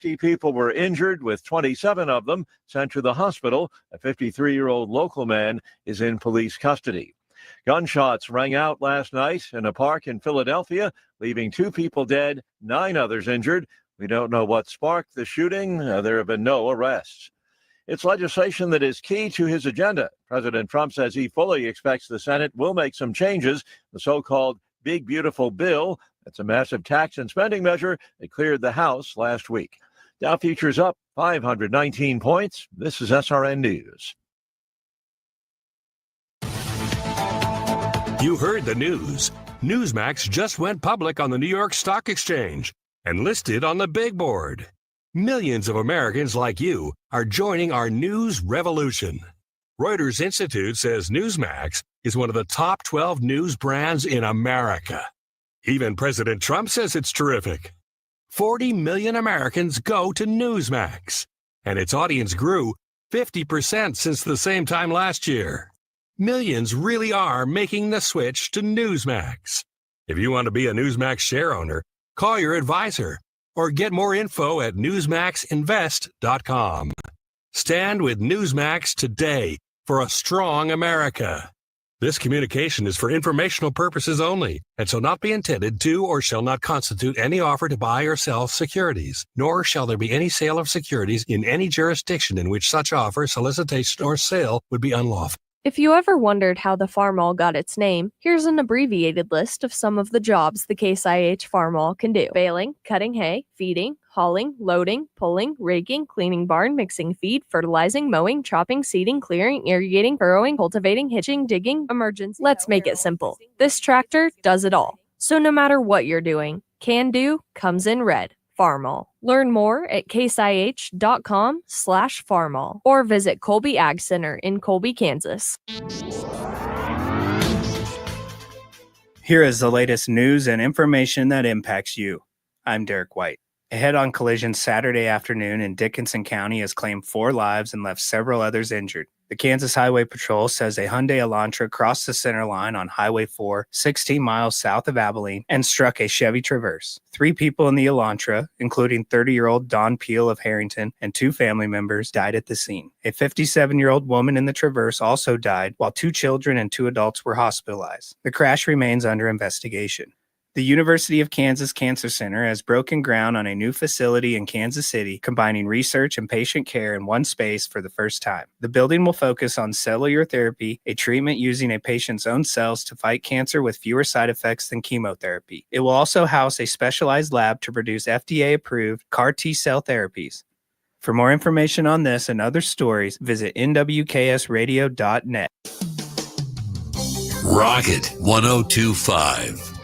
50 people were injured, with 27 of them sent to the hospital. A 53-year-old local man is in police custody. Gunshots rang out last night in a park in Philadelphia, leaving 2 people dead, 9 others injured. We don't know what sparked the shooting. There have been no arrests. It's legislation that is key to his agenda. President Trump says he fully expects the Senate will make some changes. The so-called Big Beautiful Bill, that's a massive tax and spending measure that cleared the House last week. Dow futures up 519 points. This is SRN News. You heard the news. Newsmax just went public on the New York Stock Exchange and listed on the big board. Millions of Americans like you are joining our news revolution. Reuters Institute says Newsmax is one of the top 12 news brands in America. Even President Trump says it's terrific. 40 million Americans go to Newsmax, and its audience grew 50% since the same time last year. Millions really are making the switch to Newsmax. If you want to be a Newsmax share owner, call your advisor or get more info at newsmaxinvest.com. Stand with Newsmax today for a strong America. This communication is for informational purposes only and shall not be intended to or shall not constitute any offer to buy or sell securities, nor shall there be any sale of securities in any jurisdiction in which such offer, solicitation, or sale would be unlawful. If you ever wondered how the Farm Mall got its name, here's an abbreviated list of some of the jobs the Case IH Farm Mall can do. Baling, cutting hay, feeding, hauling, loading, pulling, raking, cleaning barn, mixing feed, fertilizing, mowing, chopping, seeding, clearing, irrigating, furrowing, cultivating, hitching, digging, emergency. Let's make it simple. This tractor does it all. So no matter what you're doing, Can Do comes in red. Farm Mall. Learn more at caseih.com/farmall or visit Colby Ag Center in Colby, Kansas. Here is the latest news and information that impacts you. I'm Derek White. A head-on collision Saturday afternoon in Dickinson County has claimed 4 lives and left several others injured. The Kansas Highway Patrol says a Hyundai Elantra crossed the center line on Highway 4, 16 miles south of Abilene, and struck a Chevy Traverse. 3 people in the Elantra, including 30-year-old Dawn Peel of Harrington and 2 family members, died at the scene. A 57-year-old woman in the Traverse also died, while 2 children and 2 adults were hospitalized. The crash remains under investigation. The University of Kansas Cancer Center has broken ground on a new facility in Kansas City, combining research and patient care in one space for the first time. The building will focus on cellular therapy, a treatment using a patient's own cells to fight cancer with fewer side effects than chemotherapy. It will also house a specialized lab to produce FDA-approved CAR T-cell therapies. For more information on this and other stories, visit nwksradio.net. Rocket 102.5.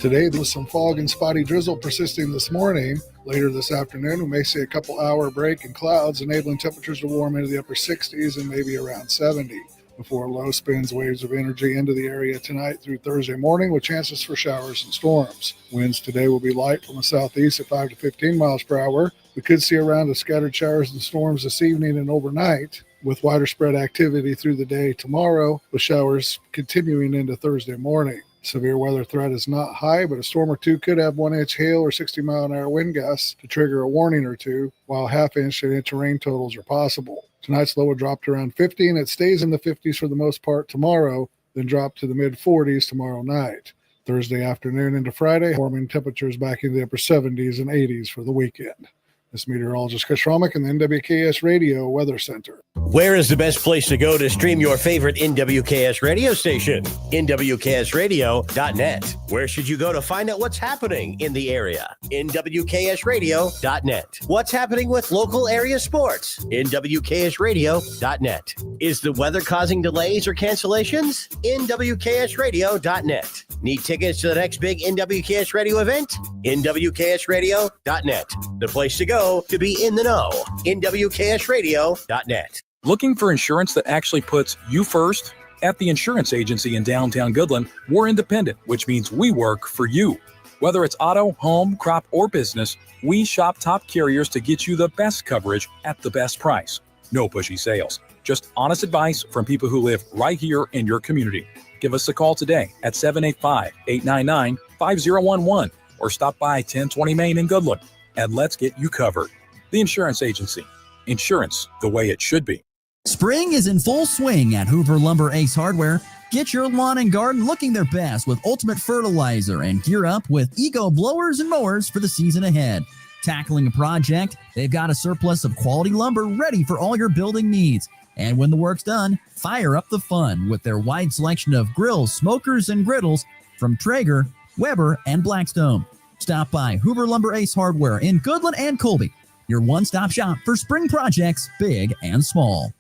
Today, there was some fog and spotty drizzle persisting this morning. Later this afternoon, we may see a couple-hour break in clouds, enabling temperatures to warm into the upper 60s and maybe around 70. Before low spins waves of energy into the area tonight through Thursday morning with chances for showers and storms. Winds today will be light from the southeast at 5 to 15 miles per hour. We could see a round of scattered showers and storms this evening and overnight, with wider spread activity through the day tomorrow, with showers continuing into Thursday morning. Severe weather threat is not high, but a storm or two could have 1-inch hail or 60-mile-an-hour wind gusts to trigger a warning or two, while half-inch and inch rain totals are possible. Tonight's low will drop to around 50, and it stays in the 50s for the most part tomorrow, then drop to the mid-40s tomorrow night. Thursday afternoon into Friday, warming temperatures back in the upper 70s and 80s for the weekend. This meteorologist Chris Romick in the NWKS Radio Weather Center. Where is the best place to go to stream your favorite NWKS radio station? NWKSradio.net. Where should you go to find out what's happening in the area? NWKSradio.net. What's happening with local area sports? NWKSradio.net. Is the weather causing delays or cancellations? NWKSradio.net. Need tickets to the next big NWKS Radio event? NWKSradio.net. The place to go to be in the know. NWKSradio.net. Looking for insurance that actually puts you first? At the insurance agency in downtown Goodland, we're independent, which means we work for you. Whether it's auto, home, crop, or business, we shop top carriers to get you the best coverage at the best price. No pushy sales, just honest advice from people who live right here in your community. Give us a call today at 785-899-5011 or stop by 1020 Main in Goodland, and let's get you covered. The Insurance Agency. Insurance the way it should be. Spring is in full swing at Hoover Lumber Ace Hardware. Get your lawn and garden looking their best with Ultimate Fertilizer and gear up with Eco blowers and mowers for the season ahead. Tackling a project, they've got a surplus of quality lumber ready for all your building needs. And when the work's done, fire up the fun with their wide selection of grills, smokers, and griddles from Traeger, Weber, and Blackstone. Stop by Hoover Lumber Ace Hardware in Goodland and Colby, your one-stop shop for spring projects, big and small.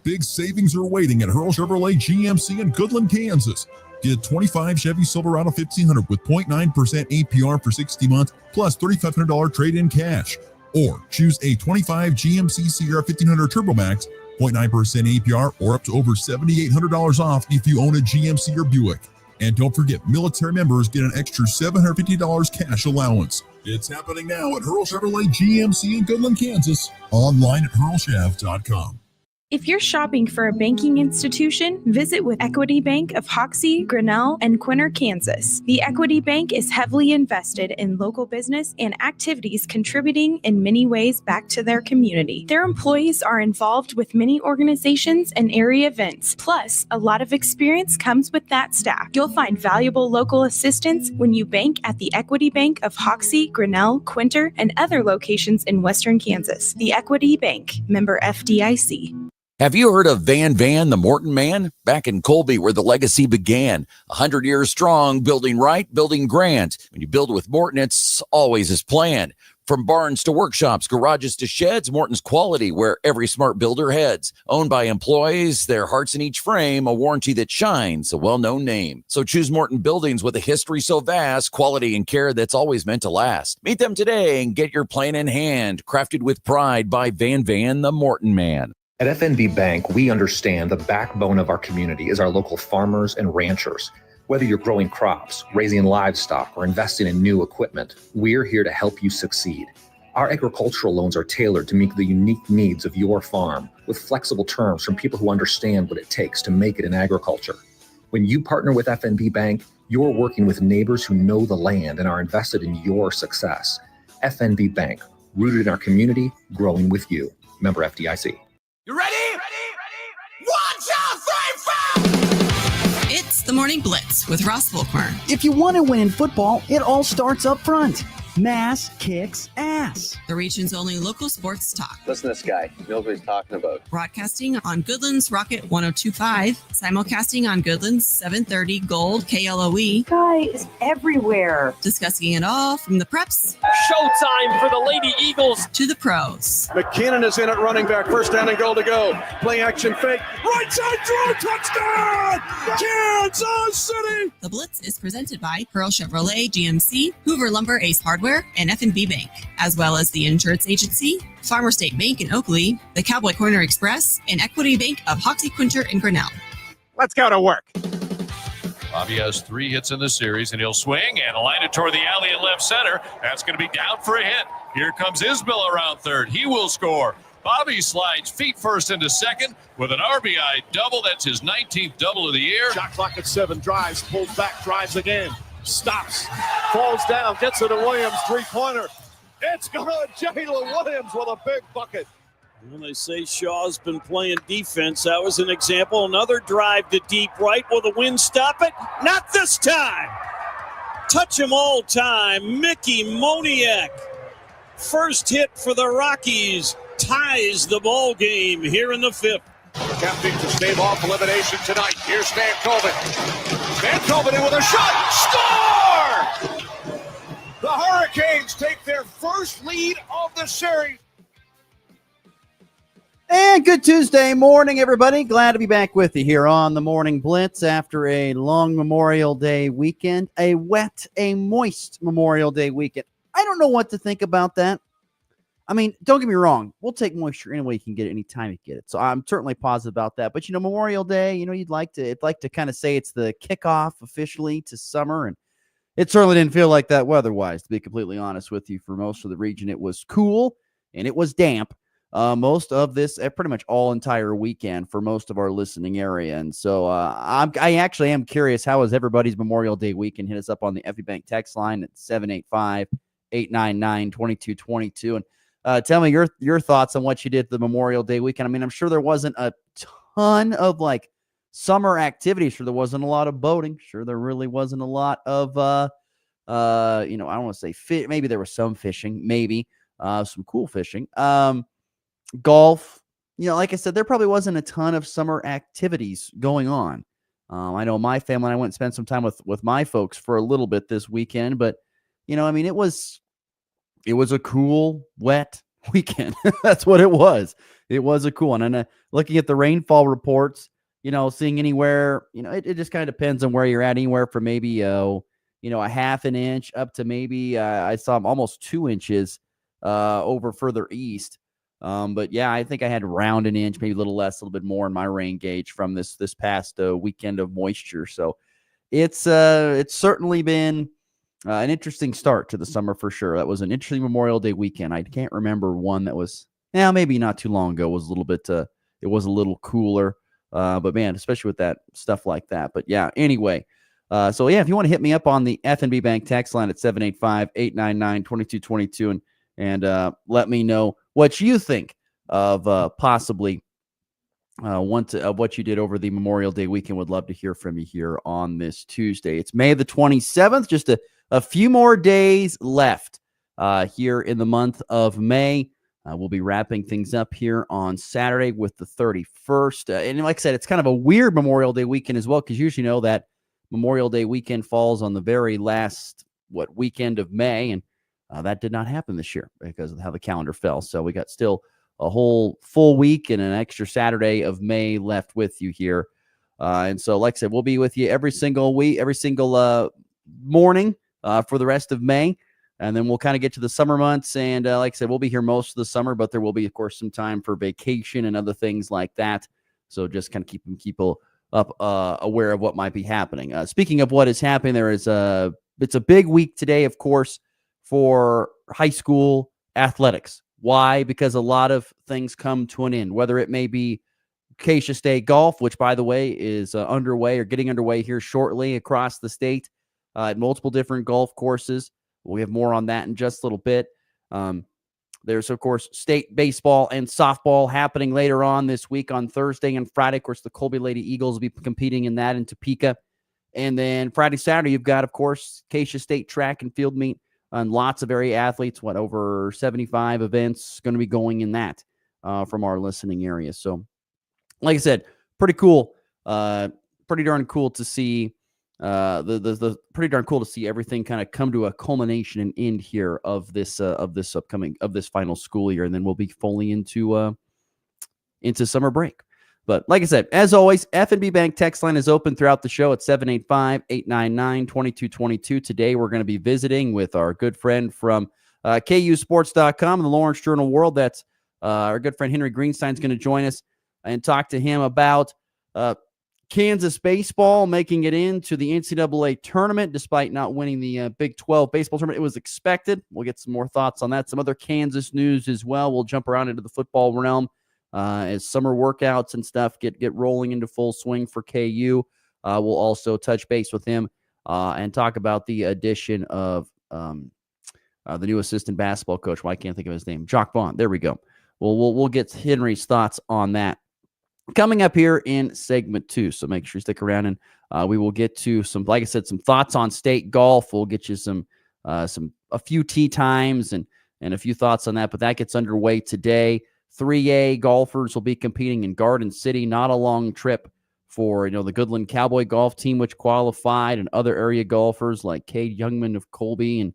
Big savings are waiting at Hurl Chevrolet GMC in Goodland, Kansas. Get 25 Chevy Silverado 1500 with 0.9% APR for 60 months plus $3,500 trade-in cash. Or choose a 25 GMC Sierra 1500 Turbo Max, 0.9% APR or up to over $7,800 off if you own a GMC or Buick. And don't forget, military members get an extra $750 cash allowance. It's happening now at Hurl Chevrolet GMC in Goodland, Kansas. Online at hurlchev.com. If you're shopping for a banking institution, visit with Equity Bank of Hoxie, Grinnell, and Quinter, Kansas. The Equity Bank is heavily invested in local business and activities contributing in many ways back to their community. Their employees are involved with many organizations and area events. Plus, a lot of experience comes with that staff. You'll find valuable local assistance when you bank at the Equity Bank of Hoxie, Grinnell, Quinter, and other locations in Western Kansas. The Equity Bank, member FDIC. Have you heard of Van the Morton Man? Back in Colby, where the legacy began. 100 years strong, building right, building grand. When you build with Morton, it's always as planned. From barns to workshops, garages to sheds, Morton's quality where every smart builder heads. Owned by employees, their hearts in each frame, a warranty that shines, a well-known name. So choose Morton Buildings with a history so vast, quality and care that's always meant to last. Meet them today and get your plan in hand. Crafted with pride by Van the Morton Man. At FNB Bank, we understand the backbone of our community is our local farmers and ranchers. Whether you're growing crops, raising livestock, or investing in new equipment, we're here to help you succeed. Our agricultural loans are tailored to meet the unique needs of your farm, with flexible terms from people who understand what it takes to make it in agriculture. When you partner with FNB Bank, you're working with neighbors who know the land and are invested in your success. FNB Bank, rooted in our community, growing with you. Member FDIC. You ready? Ready? 1, 2, 3, 4! It's the Morning Blitz with Ross Volkmer. If you want to win in football, it all starts up front. Mass kicks ass. The region's only local sports talk. Listen to this guy. He knows what he's talking about. Broadcasting on Goodland's Rocket 102.5. Simulcasting on Goodland's 730 Gold KLOE. Guy is everywhere. Discussing it all from the preps. Showtime for the Lady Eagles. To the pros. McKinnon is in at running back. First down and goal to go. Play action fake. Right side throw. Touchdown! Kansas City! The Blitz is presented by Pearl Chevrolet GMC, Hoover Lumber Ace Hardware, and FNB Bank, as well as the Insurance Agency, Farmer State Bank in Oakley, the Cowboy Corner Express, and Equity Bank of Hoxie, Quinter, and Grinnell. Let's go to work. Bobby has 3 hits in the series, and he'll swing and line it toward the alley in left center. That's going to be down for a hit. Here comes Isbell around third. He will score. Bobby slides feet first into second with an RBI double. That's his 19th double of the year. Shot clock at 7. Drives, pulls back, drives again. Stops, falls down, gets it to Williams, 3-pointer. It's good. Jalen Williams with a big bucket. When they say Shaw's been playing defense, that was an example. Another drive to deep right. Will the wind stop it? Not this time. Touch him all time. Mickey Moniak. First hit for the Rockies. Ties the ball game here in the 5th. Attempting to stave off elimination tonight. Here's Stan Colvin. Stan Colvin in with a shot. Score! The Hurricanes take their first lead of the series. And good Tuesday morning, everybody. Glad to be back with you here on the Morning Blitz after a long Memorial Day weekend, a wet, a moist Memorial Day weekend. I don't know what to think about that. I mean, don't get me wrong. We'll take moisture any way you can get it, anytime you get it. So I'm certainly positive about that. But, Memorial Day, it'd like to kind of say it's the kickoff officially to summer. And it certainly didn't feel like that weather-wise, to be completely honest with you. For most of the region, it was cool and it was damp. Most of this, pretty much all entire weekend for most of our listening area. And so I actually am curious, how was everybody's Memorial Day weekend? Hit us up on the FE Bank text line at 785-899-2222. And tell me your thoughts on what you did the Memorial Day weekend. I mean, I'm sure there wasn't a ton of like summer activities. Sure, there wasn't a lot of boating. Sure, there really wasn't a lot of I don't want to say maybe there was some fishing, maybe some cool fishing. Golf. Like I said, there probably wasn't a ton of summer activities going on. I know my family and I went and spent some time with my folks for a little bit this weekend, but it was a cool, wet weekend. That's what it was. It was a cool one. And looking at the rainfall reports, seeing anywhere, it just kind of depends on where you're at. Anywhere from maybe a half an inch up to maybe I saw almost 2 inches over further east. But yeah, I think I had around an inch, maybe a little less, a little bit more in my rain gauge from this past weekend of moisture. So it's certainly been an interesting start to the summer for sure. That was an interesting Memorial Day weekend. I can't remember one that was maybe not too long ago. Was a little bit it was a little cooler. But man, especially with that stuff like that. But yeah, anyway. So yeah, if you want to hit me up on the FNB Bank text line at 785-899-2222 and let me know what you think of possibly of what you did over the Memorial Day weekend. Would love to hear from you here on this Tuesday. It's May the 27th, just a few more days left here in the month of May. We'll be wrapping things up here on Saturday with the 31st. And like I said, it's kind of a weird Memorial Day weekend as well, because usually that Memorial Day weekend falls on the very last weekend of May, and that did not happen this year because of how the calendar fell. So we got still a whole full week and an extra Saturday of May left with you here. And so, like I said, we'll be with you every single week, every single morning for the rest of May. And then we'll kind of get to the summer months. And like I said, we'll be here most of the summer, but there will be, of course, some time for vacation and other things like that. So just kind of keeping people up aware of what might be happening. Speaking of what is happening, it's a big week today, of course, for high school athletics. Why? Because a lot of things come to an end, whether it may be Acacia State golf, which, by the way, is underway or getting underway here shortly across the state at multiple different golf courses. We have more on that in just a little bit. There's, of course, state baseball and softball happening later on this week on Thursday and Friday. Of course, the Colby Lady Eagles will be competing in that in Topeka. And then Friday, Saturday, you've got, of course, Acacia State track and field meet and lots of area athletes, over 75 events going to be going in that from our listening area. So, like I said, pretty cool. Pretty darn cool to see pretty darn cool to see everything kind of come to a culmination and end here of this final school year, and then we'll be fully into summer break. But like I said, as always, FNB Bank text line is open throughout the show at 785-899-2222. Today we're going to be visiting with our good friend from KUSports.com and the Lawrence Journal World. That's our good friend Henry Greenstein's going to join us and talk to him about Kansas baseball making it into the NCAA tournament despite not winning the Big 12 baseball tournament. It was expected. We'll get some more thoughts on that. Some other Kansas news as well. We'll jump around into the football realm as summer workouts and stuff get rolling into full swing for KU. We'll also touch base with him and talk about the addition of the new assistant basketball coach. Well, I can't think of his name. Jock Vaughn. There we go. We'll get Henry's thoughts on that coming up here in segment 2. So make sure you stick around, and we will get to some, like I said, some thoughts on state golf. We'll get you a few tee times and a few thoughts on that, but that gets underway today. 3A golfers will be competing in Garden City. Not a long trip for the Goodland Cowboy golf team, which qualified, and other area golfers like Cade Youngman of Colby and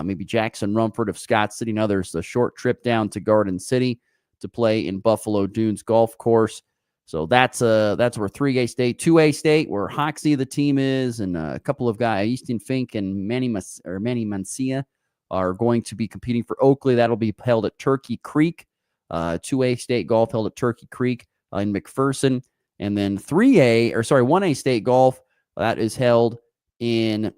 maybe Jackson Rumford of Scott City and others. A short trip down to Garden City to play in Buffalo Dunes Golf Course. So that's where 3A State, 2A State, where Hoxie the team is, and a couple of guys, Easton Fink and Manny Mancia, are going to be competing for Oakley. That'll be held at Turkey Creek. 2A State golf held at Turkey Creek in McPherson, and then 1A State golf that is held in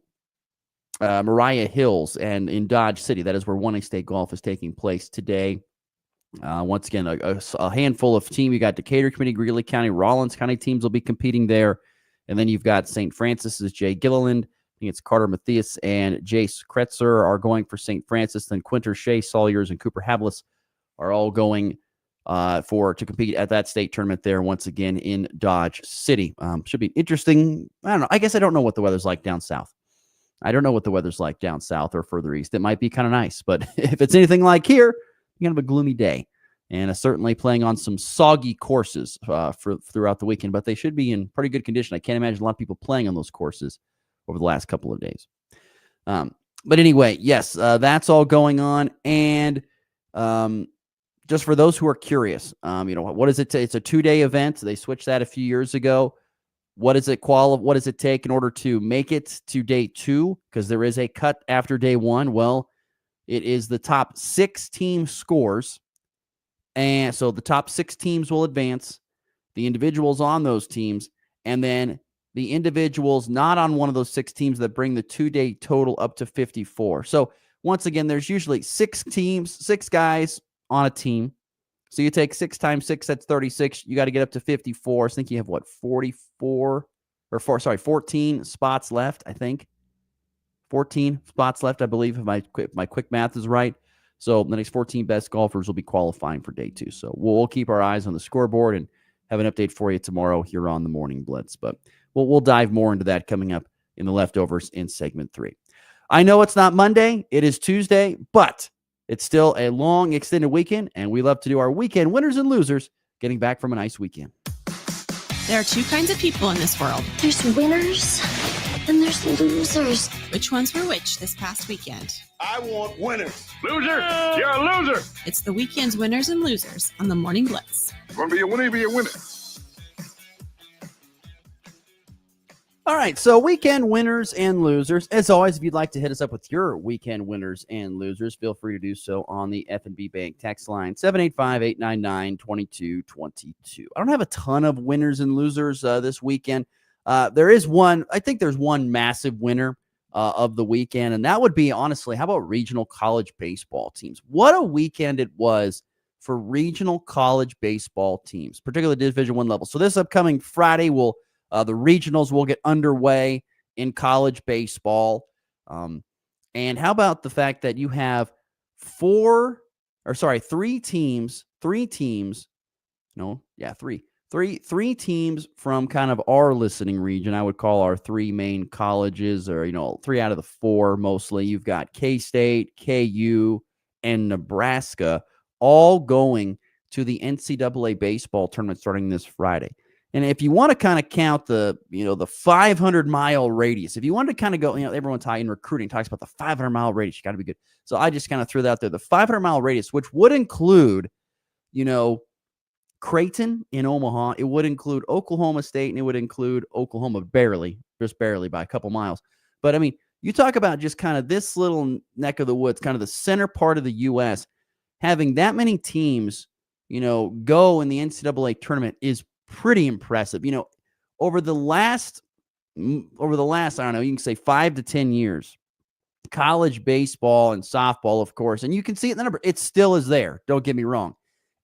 Mariah Hills and in Dodge City. That is where 1A State golf is taking place today. Once again, a handful of teams. You got Decatur Committee, Greeley County, Rollins County teams will be competing there. And then you've got St. Francis's Jay Gilliland. I think it's Carter Matthias and Jace Kretzer are going for St. Francis. Then Quinter Shea, Sawyers, and Cooper Havlis are all going to compete at that state tournament there once again in Dodge City. Should be interesting. I don't know. I guess I don't know what the weather's like down south. I don't know what the weather's like down south or further east. It might be kind of nice, but if it's anything like here, kind of a gloomy day. And certainly playing on some soggy courses throughout the weekend, but they should be in pretty good condition. I can't imagine a lot of people playing on those courses over the last couple of days. But anyway, yes, that's all going on. And just for those who are curious, what is it? It's a 2-day event. They switched that a few years ago. What does it take in order to make it to day 2? Because there is a cut after day 1. Well, it is the top 6 team scores. And so the top 6 teams will advance, the individuals on those teams, and then the individuals not on one of those 6 teams that bring the 2-day total up to 54. So once again, there's usually 6 teams, 6 guys on a team. So you take 6 times 6, that's 36. You got to get up to 54. I think you have 14 spots left, I think. 14 spots left, I believe, if my quick math is right. So the next 14 best golfers will be qualifying for day 2. So we'll keep our eyes on the scoreboard and have an update for you tomorrow here on the Morning Blitz. But we'll dive more into that coming up in the leftovers in segment 3. I know it's not Monday. It is Tuesday, but it's still a long extended weekend, and we love to do our weekend winners and losers getting back from a nice weekend. There are 2 kinds of people in this world. There's winners and there's losers. Which ones were which this past weekend? I want winners. Loser! You're a loser! It's the weekend's winners and losers on the Morning Blitz. You want to be a winner, be a winner. All right, so weekend winners and losers. As always, if you'd like to hit us up with your weekend winners and losers, feel free to do so on the F&B Bank text line, 785-899-2222. I don't have a ton of winners and losers this weekend. There is one. I think there's one massive winner of the weekend, and that would be, honestly, how about regional college baseball teams? What a weekend it was for regional college baseball teams, particularly Division I level. So this upcoming Friday, the regionals will get underway in college baseball. And how about the fact that you have three teams from kind of our listening region. I would call our 3 main colleges, or, 3 out of the 4 mostly. You've got K-State, KU, and Nebraska all going to the NCAA baseball tournament starting this Friday. And if you want to kind of count the 500-mile radius, if you want to kind of go, everyone's high in recruiting talks about the 500-mile radius, you got to be good. So I just kind of threw that out there, the 500-mile radius, which would include, Creighton in Omaha. It would include Oklahoma State, and it would include Oklahoma just barely by a couple miles. But I mean, you talk about just kind of this little neck of the woods, kind of the center part of the U.S., having that many teams, go in the NCAA tournament is pretty impressive. Over the last, I don't know, you can say 5 to 10 years, college baseball and softball, of course, and you can see it in the number. It still is there. Don't get me wrong.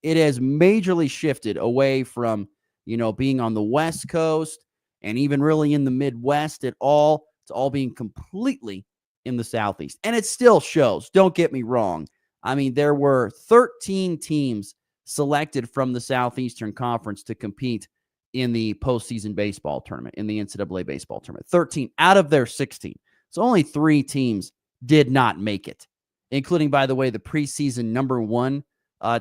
It has majorly shifted away from, being on the West Coast and even really in the Midwest at all. It's all being completely in the Southeast. And it still shows. Don't get me wrong. I mean, there were 13 teams selected from the Southeastern Conference to compete in the postseason baseball tournament, in the NCAA baseball tournament. 13 out of their 16. So only 3 teams did not make it, including, by the way, the preseason number 1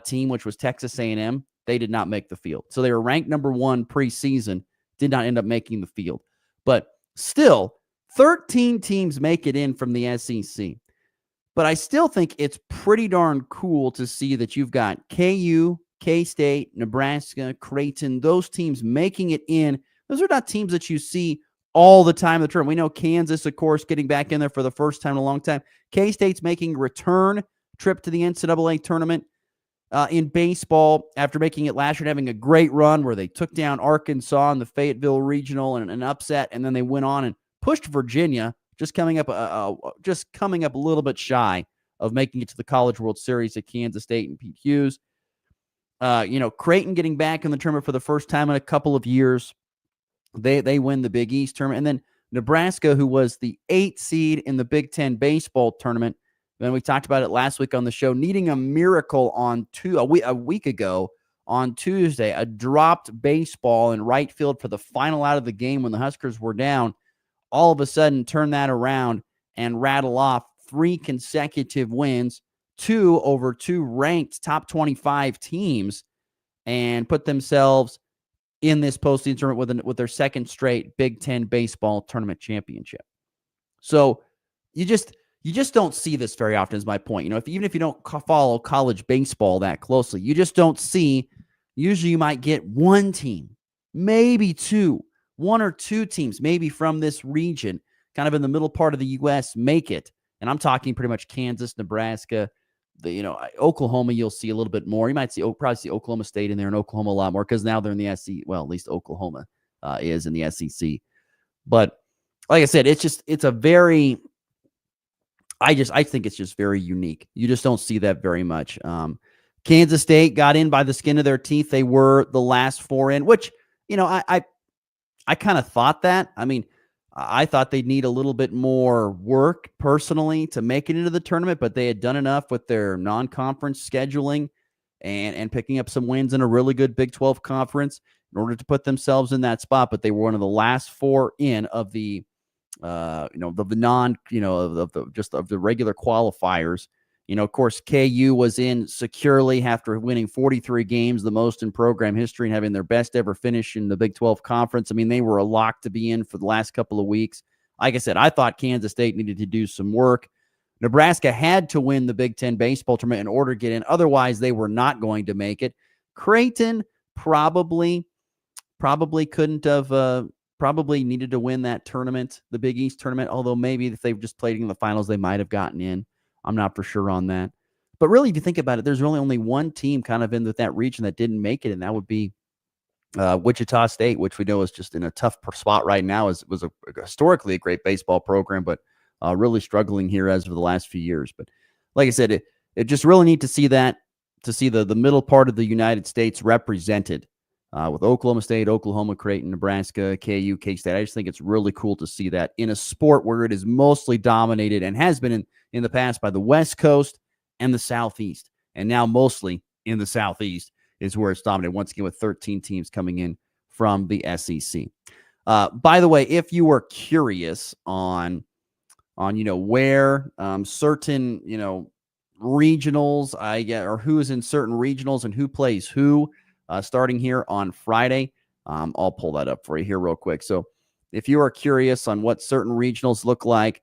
team, which was Texas A&M. They did not make the field. So they were ranked number 1 preseason, did not end up making the field. But still, 13 teams make it in from the SEC. But I still think it's pretty darn cool to see that you've got KU, K-State, Nebraska, Creighton, those teams making it in. Those are not teams that you see all the time in the tournament. We know Kansas, of course, getting back in there for the first time in a long time. K-State's making a return trip to the NCAA tournament in baseball after making it last year and having a great run where they took down Arkansas in the Fayetteville Regional and an upset, and then they went on and pushed Virginia, just coming up a little bit shy of making it to the College World Series at Kansas State and Pete Hughes. Creighton getting back in the tournament for the first time in a couple of years. They win the Big East tournament. And then Nebraska, who was the 8th seed in the Big Ten baseball tournament, And we talked about it last week on the show, needing a miracle a week ago on Tuesday, a dropped baseball in right field for the final out of the game when the Huskers were down. All of a sudden, turn that around and rattle off 3 consecutive wins, 2 over 2 ranked top 25 teams, and put themselves in this postseason tournament with their second straight Big Ten baseball tournament championship. So you just don't see this very often, is my point. Even if you don't follow college baseball that closely, you just don't see. Usually you might get one team, maybe 2, 1 or 2 teams, maybe from this region, kind of in the middle part of the U.S., make it. And I'm talking pretty much Kansas, Nebraska, Oklahoma. You'll see a little bit more. You might probably see Oklahoma State in there, and Oklahoma a lot more because now they're in the SEC. Well, at least Oklahoma is in the SEC. But like I said, I think it's just very unique. You just don't see that very much. Kansas State got in by the skin of their teeth. They were the last 4 in, which, I kind of thought that. I mean, I thought they'd need a little bit more work personally to make it into the tournament, but they had done enough with their non-conference scheduling and picking up some wins in a really good Big 12 conference in order to put themselves in that spot. But they were one of the last 4 in of the of the regular qualifiers. Of course, KU was in securely after winning 43 games, the most in program history, and having their best ever finish in the Big 12 conference. I mean, they were a lock to be in for the last couple of weeks. Like I said, I thought Kansas State needed to do some work. Nebraska had to win the Big Ten baseball tournament in order to get in. Otherwise, they were not going to make it. Creighton probably couldn't have probably needed to win that tournament, the Big East tournament, although maybe if they've just played in the finals, they might have gotten in. I'm not for sure on that. But really, if you think about it, there's really only one team kind of in that region that didn't make it, and that would be Wichita State, which we know is just in a tough spot right now. It was historically a great baseball program, but really struggling here as of the last few years. But like I said, it just really neat to see that, to see the middle part of the United States represented with Oklahoma State, Oklahoma, Creighton, Nebraska, KU, K-State. I just think it's really cool to see that in a sport where it is mostly dominated and has been in the past by the West Coast and the Southeast. And now mostly in the Southeast is where it's dominated, once again with 13 teams coming in from the SEC. By the way, if you were curious on where certain, regionals, or who is in certain regionals and who plays who, starting here on Friday, I'll pull that up for you here real quick. So if you are curious on what certain regionals look like,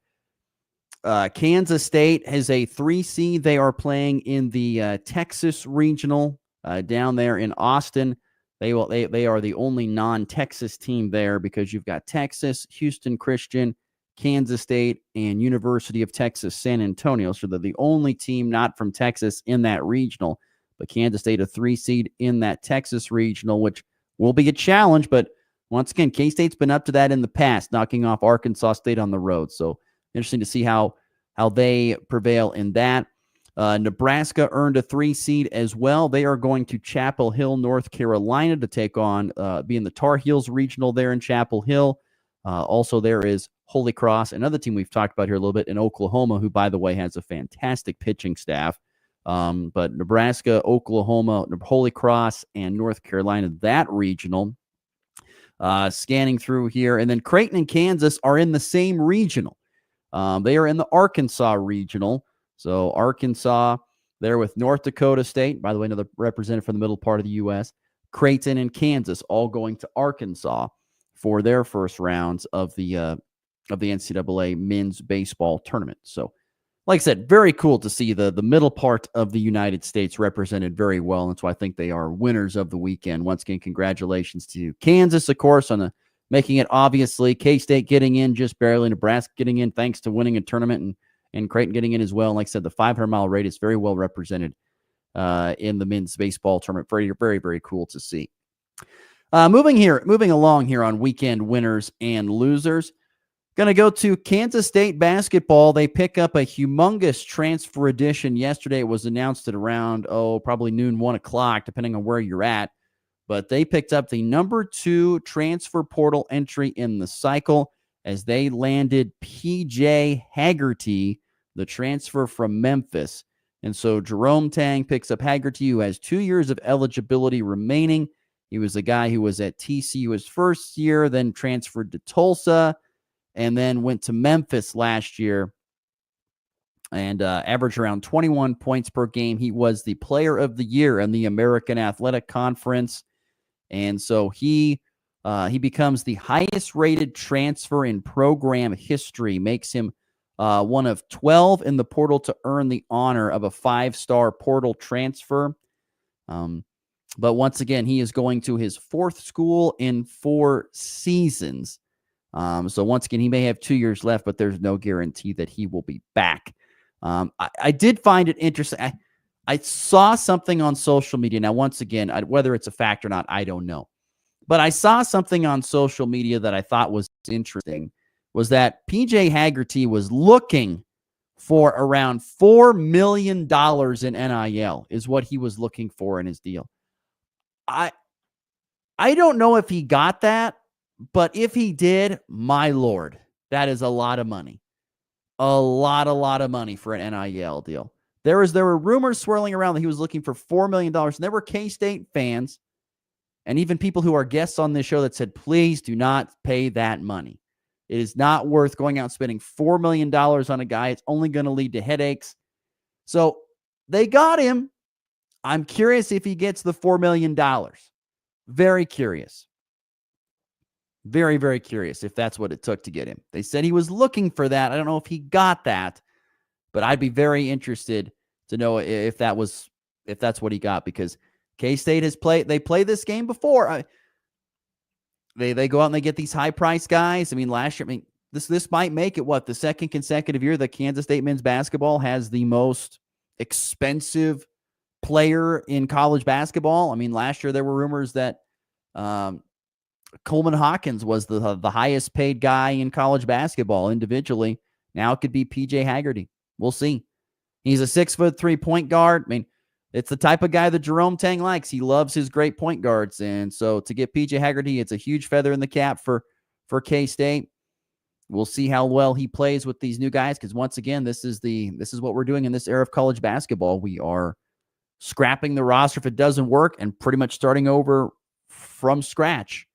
Kansas State has a 3 seed. They are playing in the Texas regional down there in Austin. They are the only non-Texas team there because you've got Texas, Houston Christian, Kansas State, and University of Texas San Antonio. So they're the only team not from Texas in that regional. But Kansas State, a 3 seed in that Texas regional, which will be a challenge. But once again, K-State's been up to that in the past, knocking off Arkansas State on the road. So interesting to see how they prevail in that. Nebraska earned a 3 seed as well. They are going to Chapel Hill, North Carolina to take on, be in the Tar Heels regional there in Chapel Hill. Also, there is Holy Cross, another team we've talked about here a little bit, in Oklahoma, who, by the way, has a fantastic pitching staff. But Nebraska, Oklahoma, Holy Cross, and North Carolina, that regional. Scanning through here. And then Creighton and Kansas are in the same regional. They are in the Arkansas regional. So Arkansas there with North Dakota State, by the way, another representative from the middle part of the U.S. Creighton and Kansas all going to Arkansas for their first rounds of the NCAA men's baseball tournament. So, like I said, very cool to see the middle part of the United States represented very well. And so I think they are winners of the weekend. Once again, congratulations to Kansas, of course, on making it, obviously. K-State getting in just barely. Nebraska getting in thanks to winning a tournament, and Creighton getting in as well. And like I said, the 500-mile radius very well represented in the men's baseball tournament. Very, very, very cool to see. Moving along here on weekend winners and losers. Going to go to Kansas State basketball. They pick up a humongous transfer addition. Yesterday, it was announced at around, probably noon, 1 o'clock, depending on where you're at. But they picked up the number 2 transfer portal entry in the cycle as they landed P.J. Haggerty, the transfer from Memphis. And so Jerome Tang picks up Haggerty, who has 2 years of eligibility remaining. He was a guy who was at TCU his first year, then transferred to Tulsa, and then went to Memphis last year and averaged around 21 points per game. He was the player of the year in the American Athletic Conference. And so he becomes the highest rated transfer in program history, makes him one of 12 in the portal to earn the honor of a 5-star portal transfer. But once again, he is going to his 4th school in 4 seasons. So once again, he may have 2 years left, but there's no guarantee that he will be back. I did find it interesting. I saw something on social media. Now, once again, whether it's a fact or not, I don't know. But I saw something on social media that I thought was interesting, was that PJ Haggerty was looking for around $4 million in NIL is what he was looking for in his deal. I don't know if he got that, but if he did, my Lord, that is a lot of money. A lot of money for an NIL deal. There were rumors swirling around that he was looking for $4 million. And there were K-State fans and even people who are guests on this show that said, please do not pay that money. It is not worth going out and spending $4 million on a guy. It's only going to lead to headaches. So they got him. I'm curious if he gets the $4 million. Very curious. Very, very curious if that's what it took to get him. They said he was looking for that. I don't know if he got that, but I'd be very interested to know if that's what he got, because K-State they play this game before. They go out and they get these high price guys. I mean, last year, this might make it the second consecutive year that Kansas State men's basketball has the most expensive player in college basketball. I mean, last year there were rumors that Coleman Hawkins was the highest paid guy in college basketball individually. Now it could be PJ Haggerty. We'll see. He's a 6'3" point guard. I mean, it's the type of guy that Jerome Tang likes. He loves his great point guards. And so to get PJ Haggerty, it's a huge feather in the cap for K-State. We'll see how well he plays with these new guys, because once again, this is what we're doing in this era of college basketball. We are scrapping the roster if it doesn't work and pretty much starting over from scratch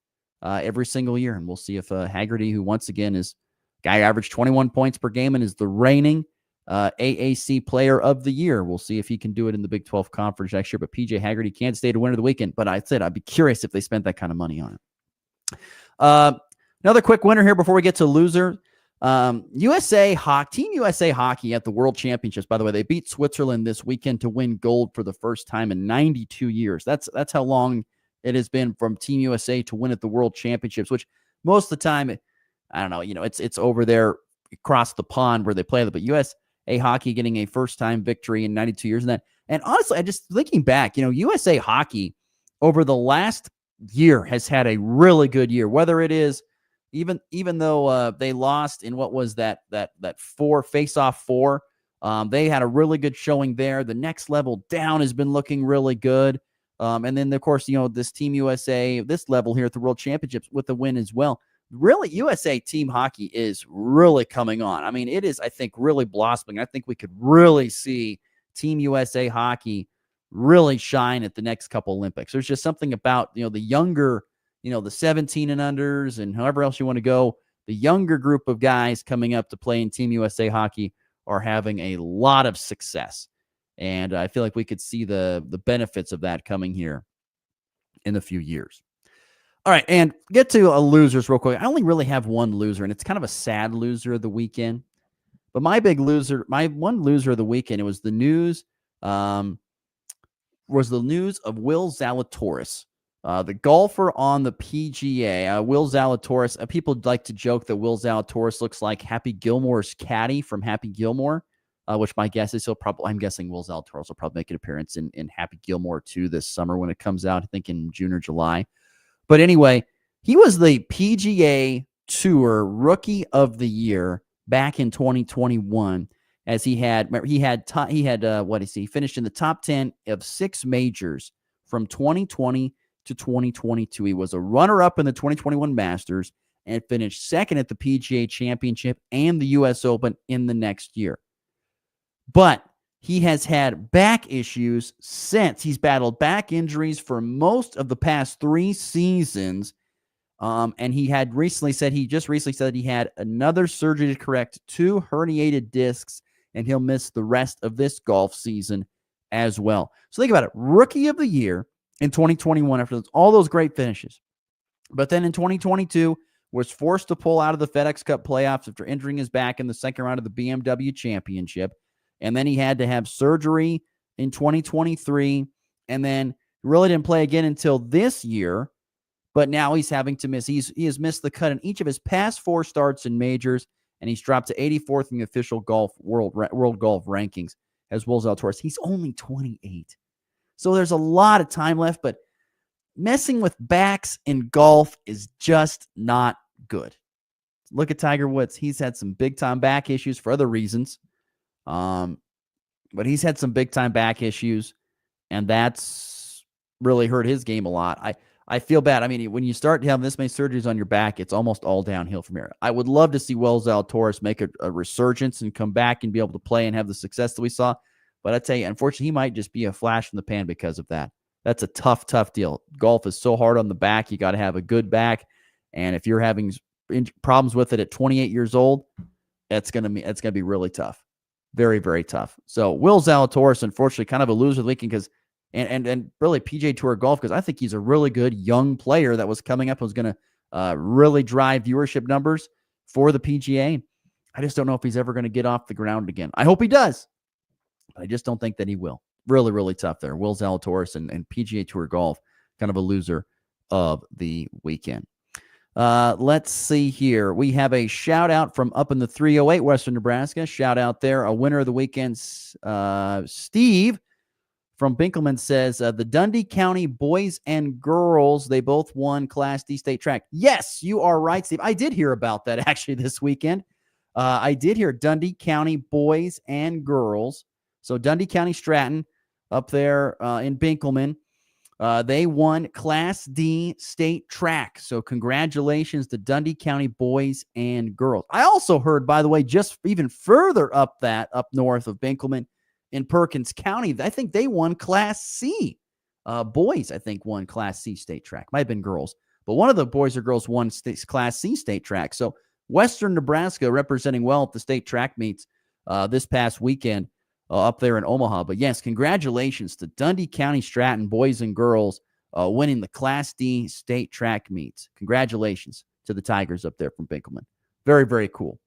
every single year. And we'll see if Haggerty, who once again is guy averaged 21 points per game and is the reigning AAC player of the year. We'll see if he can do it in the Big 12 conference next year. But PJ Haggerty can't stay to winner of the weekend. But I said I'd be curious if they spent that kind of money on it. Another quick winner here before we get to loser. Team USA Hockey at the World Championships. By the way, they beat Switzerland this weekend to win gold for the first time in 92 years. That's how long it has been from Team USA to win at the World Championships, which most of the time, I don't know, it's over there across the pond where they play. But USA Hockey getting a first-time victory in 92 years. And honestly, I just thinking back, USA Hockey over the last year has had a really good year, whether it is even though they lost in what was that face-off 4, they had a really good showing there. The next level down has been looking really good. And then, of course, this Team USA, this level here at the World Championships with the win as well. Really, USA team hockey is really coming on. I mean, it is, I think, really blossoming. I think we could really see Team USA hockey really shine at the next couple Olympics. There's just something about, the younger, the 17 and unders and however else you want to go, the younger group of guys coming up to play in Team USA hockey are having a lot of success. And I feel like we could see the benefits of that coming here in a few years. All right, and get to losers real quick. I only really have one loser, and it's kind of a sad loser of the weekend. But my one loser of the weekend, it was the news of Will Zalatoris, the golfer on the PGA. Will Zalatoris, people like to joke that Will Zalatoris looks like Happy Gilmore's caddy from Happy Gilmore, which my guess is I'm guessing Will Zalatoris will probably make an appearance in Happy Gilmore 2 this summer when it comes out, I think in June or July. But anyway, he was the PGA Tour Rookie of the Year back in 2021, as he finished in the top 10 of 6 majors from 2020 to 2022. He was a runner-up in the 2021 Masters and finished second at the PGA Championship and the U.S. Open in the next year. But he has had back issues since. He's battled back injuries for most of the past 3 seasons. And he just recently said he had another surgery to correct 2 herniated discs, and he'll miss the rest of this golf season as well. So think about it. Rookie of the year in 2021 after all those great finishes. But then in 2022, was forced to pull out of the FedEx Cup playoffs after injuring his back in the second round of the BMW Championship. And then he had to have surgery in 2023, and then really didn't play again until this year. But now he's having to miss. He has missed the cut in each of his past 4 starts in majors, and he's dropped to 84th in the official world golf rankings as Will Zalatoris. He's only 28. So there's a lot of time left, but messing with backs in golf is just not good. Look at Tiger Woods. He's had some big-time back issues for other reasons. But he's had some big-time back issues, and that's really hurt his game a lot. I feel bad. I mean, when you start having this many surgeries on your back, it's almost all downhill from here. I would love to see Will Zalatoris make a resurgence and come back and be able to play and have the success that we saw. But I tell you, unfortunately, he might just be a flash in the pan because of that. That's a tough deal. Golf is so hard on the back. You got to have a good back. And if you're having problems with it at 28 years old, it's going to be really tough. Very, very tough. So Will Zalatoris, unfortunately, kind of a loser of the weekend because and really PGA Tour golf, because I think he's a really good young player that was coming up, was going to really drive viewership numbers for the PGA. I just don't know if he's ever going to get off the ground again. I hope he does, but I just don't think that he will. Really, really tough there. Will Zalatoris and PGA Tour golf, kind of a loser of the weekend. Let's see here. We have a shout out from up in the 308 Western Nebraska. Shout out there. A winner of the weekend, Steve from Binkelman says, the Dundee County boys and girls, they both won Class D state track. Yes, you are right, Steve. I did hear about that actually this weekend. I did hear Dundee County boys and girls. So Dundee County Stratton up there in Binkelman, they won Class D state track. So congratulations to Dundee County boys and girls. I also heard, by the way, just even further up north of Binkelman, in Perkins County, I think they won Class C. Boys, I think, won Class C state track. Might have been girls. But one of the boys or girls won Class C state track. So Western Nebraska representing well at the state track meets this past weekend up there in Omaha. But yes, congratulations to Dundee County Stratton boys and girls winning the Class D state track meets. Congratulations to the Tigers up there from Binkelman. Very, very cool.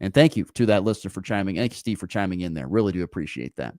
And thank you to that listener for chiming in. Thank you, Steve, for chiming in there. Really do appreciate that.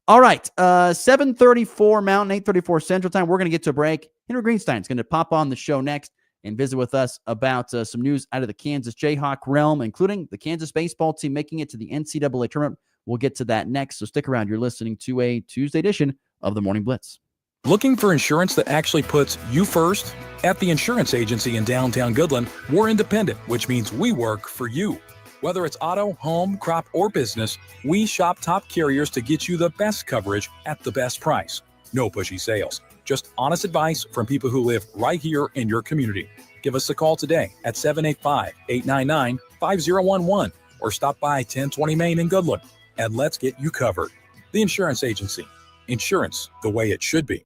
All right, 7:34 Mountain, 8:34 Central Time. We're going to get to a break. Henry Greenstein's going to pop on the show next and visit with us about some news out of the Kansas Jayhawk realm, including the Kansas baseball team making it to the NCAA tournament. We'll get to that next, so stick around. You're listening to a Tuesday edition of the Morning Blitz. Looking for insurance that actually puts you first? At the insurance agency in downtown Goodland, we're independent, which means we work for you. Whether it's auto, home, crop, or business, we shop top carriers to get you the best coverage at the best price. No pushy sales, just honest advice from people who live right here in your community. Give us a call today at 785-899-5011 or stop by 1020 Main in Goodland, and let's get you covered. The Insurance Agency. Insurance the way it should be.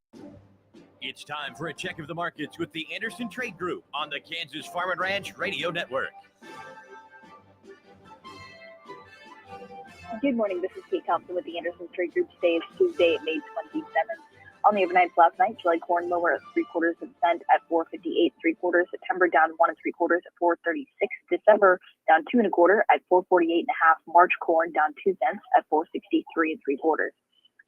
It's time for a check of the markets with the Anderson Trade Group on the Kansas Farm and Ranch Radio Network. Good morning. This is Kate Thompson with the Anderson Trade Group. Today is Tuesday, May 27th. On the overnights last night, July corn lower at 3/4 cent at 4.58 3/4. September down 1 3/4 at 4.36. December down 2 1/4 at 4.48 1/2. March corn down 2 cents at 4.63 3/4.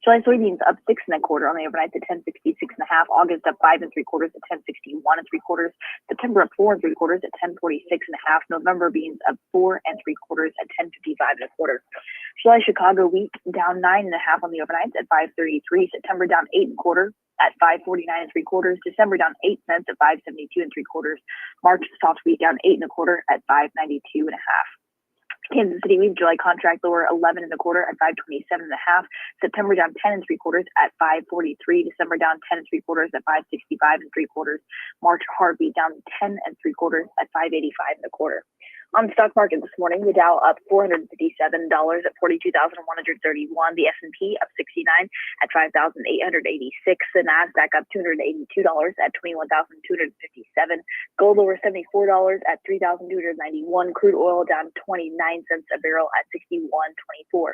July soybeans up 6 1/4 on the overnight at 10.66 1/2. August up 5 3/4 at 10.61 3/4. September up 4 3/4 at 10.46 1/2. November beans up 4 3/4 at 10.55 1/4. July Chicago wheat down 9 1/2 on the overnight at 5.33. September down 8 1/4 at 5.49 3/4. December down 8 cents at 5.72 3/4. March soft wheat down 8 1/4 at 5.92 1/2. Kansas City wheat July contract lower 11 1/4 at 5.27 1/2. September down 10 3/4 at 5.43. December down 10 3/4 at 5.65 3/4. March hard wheat down 10 3/4 at 5.85 1/4. On the stock market this morning, the Dow up $457 at 42,131. The S&P up 69 at 5,886. The Nasdaq up $282 at 21,257. Gold over $74 at 3,291. Crude oil down 29 cents a barrel at 61.24.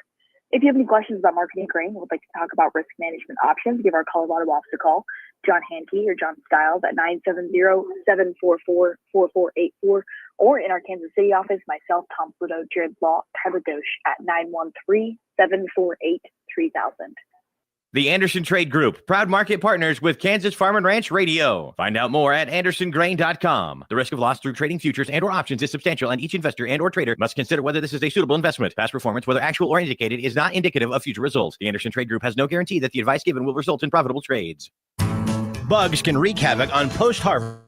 If you have any questions about marketing grain or would like to talk about risk management options, give our Colorado office a call, John Hankey or John Stiles at 970-744-4484, or in our Kansas City office, myself, Tom Pluto, Jared Law, Tyler Dosh at 913-748-3000. The Anderson Trade Group, proud market partners with Kansas Farm and Ranch Radio. Find out more at andersongrain.com. The risk of loss through trading futures and or options is substantial, and each investor and or trader must consider whether this is a suitable investment. Past performance, whether actual or indicated, is not indicative of future results. The Anderson Trade Group has no guarantee that the advice given will result in profitable trades. Bugs can wreak havoc on post-harvest.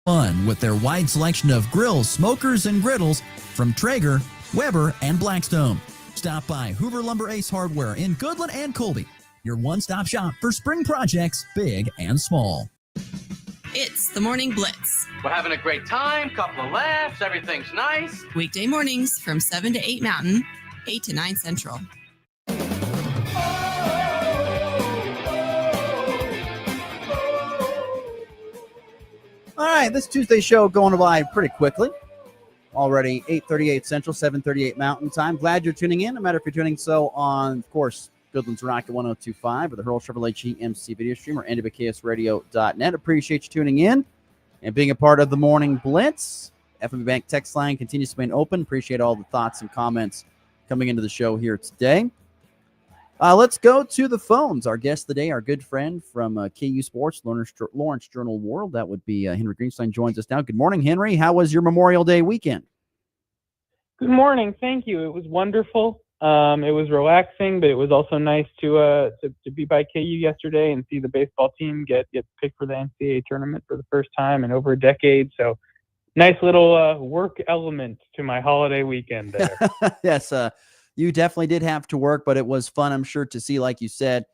Fun with their wide selection of grills, smokers, and griddles from Traeger, Weber, and Blackstone. Stop by Hoover Lumber Ace Hardware in Goodland and Colby, your one-stop shop for spring projects, big and small. It's the Morning Blitz. We're having a great time, couple of laughs, everything's nice. Weekday mornings from 7 to 8 Mountain, 8 to 9 Central. All right, this Tuesday show going by pretty quickly. Already 8:38 Central, 7:38 Mountain Time. Glad you're tuning in, no matter if you're tuning so on, of course, Goodland's Rock at 102.5 or the Hurl Chevrolet GMC video stream or NWKSradio.net. Appreciate you tuning in and being a part of the Morning Blitz. FNB Bank text line continues to remain open. Appreciate all the thoughts and comments coming into the show here today. Let's go to the phones. Our guest today, our good friend from KU Sports, Lawrence Journal World. That would be Henry Greenstein joins us now. Good morning, Henry. How was your Memorial Day weekend? Good morning. Thank you. It was wonderful. It was relaxing, but it was also nice to be by KU yesterday and see the baseball team get picked for the NCAA tournament for the first time in over a decade. So nice little work element to my holiday weekend there. Yes, you definitely did have to work, but it was fun, I'm sure, to see, like you said.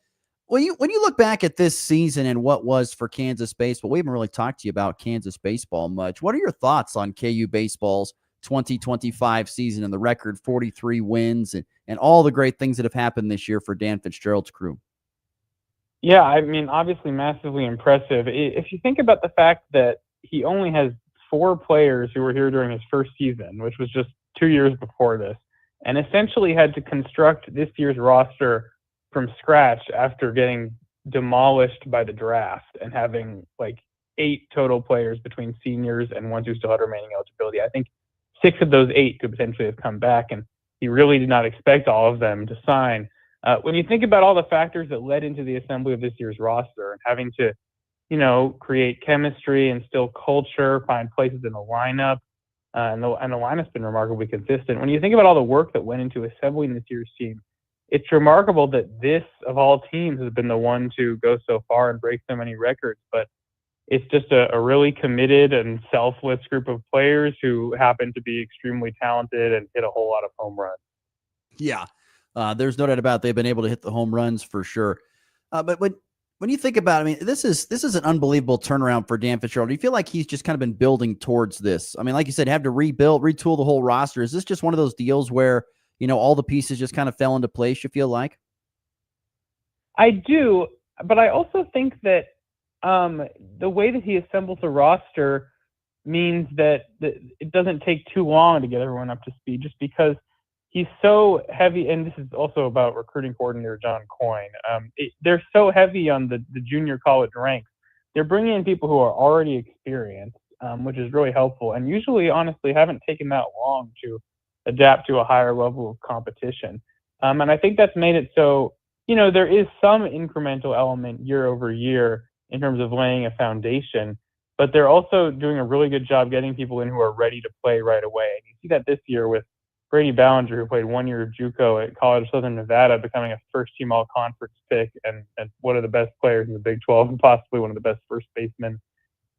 When you look back at this season and what was for Kansas baseball, we haven't really talked to you about Kansas baseball much. What are your thoughts on KU baseball's 2025 season and the record 43 wins and all the great things that have happened this year for Dan Fitzgerald's crew? Yeah, I mean, obviously massively impressive. If you think about the fact that he only has 4 players who were here during his first season, which was just 2 years before this, and essentially had to construct this year's roster from scratch after getting demolished by the draft and having like 8 total players between seniors and ones who still had remaining eligibility. I think 6 of those 8 could potentially have come back, and he really did not expect all of them to sign. When you think about all the factors that led into the assembly of this year's roster and having to, create chemistry, instill culture, find places in the lineup, and the lineup's been remarkably consistent. When you think about all the work that went into assembling this year's team, it's remarkable that this, of all teams, has been the one to go so far and break so many records. But it's just a really committed and selfless group of players who happen to be extremely talented and hit a whole lot of home runs. Yeah, there's no doubt about it. They've been able to hit the home runs for sure. But when When you think about it, I mean, this is an unbelievable turnaround for Dan Fitzgerald. Do you feel like he's just kind of been building towards this? I mean, like you said, have to retool the whole roster. Is this just one of those deals where, all the pieces just kind of fell into place, you feel like? I do, but I also think that the way that he assembles a roster means that it doesn't take too long to get everyone up to speed, just because he's so heavy. And this is also about recruiting coordinator John Coyne. They're so heavy on the junior college ranks. They're bringing in people who are already experienced, which is really helpful, and usually, honestly, haven't taken that long to adapt to a higher level of competition. And I think that's made it so, there is some incremental element year over year in terms of laying a foundation, but they're also doing a really good job getting people in who are ready to play right away. And you see that this year with Brady Ballinger, who played 1 year of JUCO at College of Southern Nevada, becoming a first-team all-conference pick and one of the best players in the Big 12 and possibly one of the best first basemen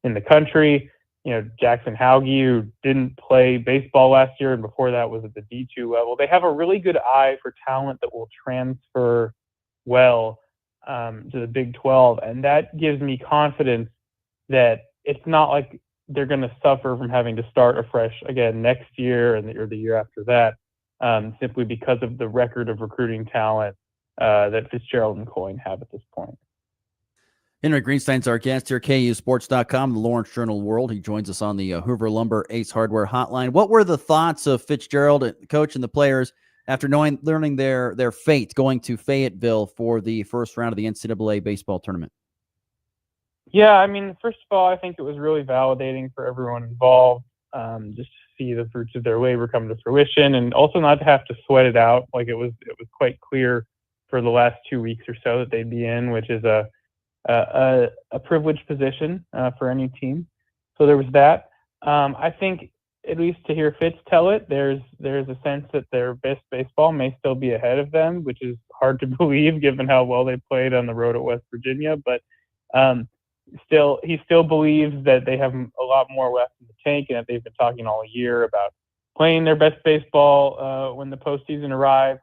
in the country. Jackson Hauge, who didn't play baseball last year and before that was at the D2 level. They have a really good eye for talent that will transfer well to the Big 12, and that gives me confidence that it's not like they're going to suffer from having to start afresh again next year or the year after that, simply because of the record of recruiting talent that Fitzgerald and Coyne have at this point. Henry Greenstein's our guest here, KUSports.com, the Lawrence Journal World. He joins us on the Hoover Lumber Ace Hardware Hotline. What were the thoughts of Fitzgerald, coach, and the players after learning their fate going to Fayetteville for the first round of the NCAA baseball tournament? Yeah, I mean, first of all, I think it was really validating for everyone involved, just to see the fruits of their labor come to fruition, and also not to have to sweat it out. Like it was quite clear for the last 2 weeks or so that they'd be in, which is a privileged position for any team. So there was that. I think, at least to hear Fitz tell it, there's a sense that their best baseball may still be ahead of them, which is hard to believe given how well they played on the road at West Virginia. But he still believes that they have a lot more left in the tank, and that they've been talking all year about playing their best baseball when the postseason arrives.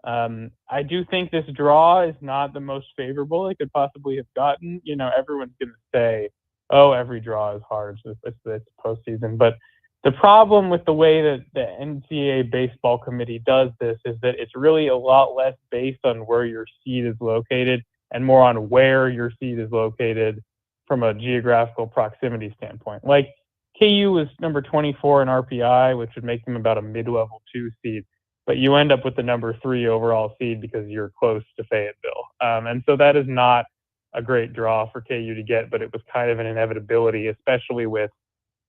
I do think this draw is not the most favorable they could possibly have gotten. Everyone's going to say, "Oh, every draw is hard, so it's postseason." But the problem with the way that the NCAA baseball committee does this is that it's really a lot less based on where your seed is located and more on where your seed is located from a geographical proximity standpoint. Like KU was number 24 in RPI, which would make them about a mid-level 2 seed, but you end up with the number 3 overall seed because you're close to Fayetteville. And so that is not a great draw for KU to get, but it was kind of an inevitability, especially with,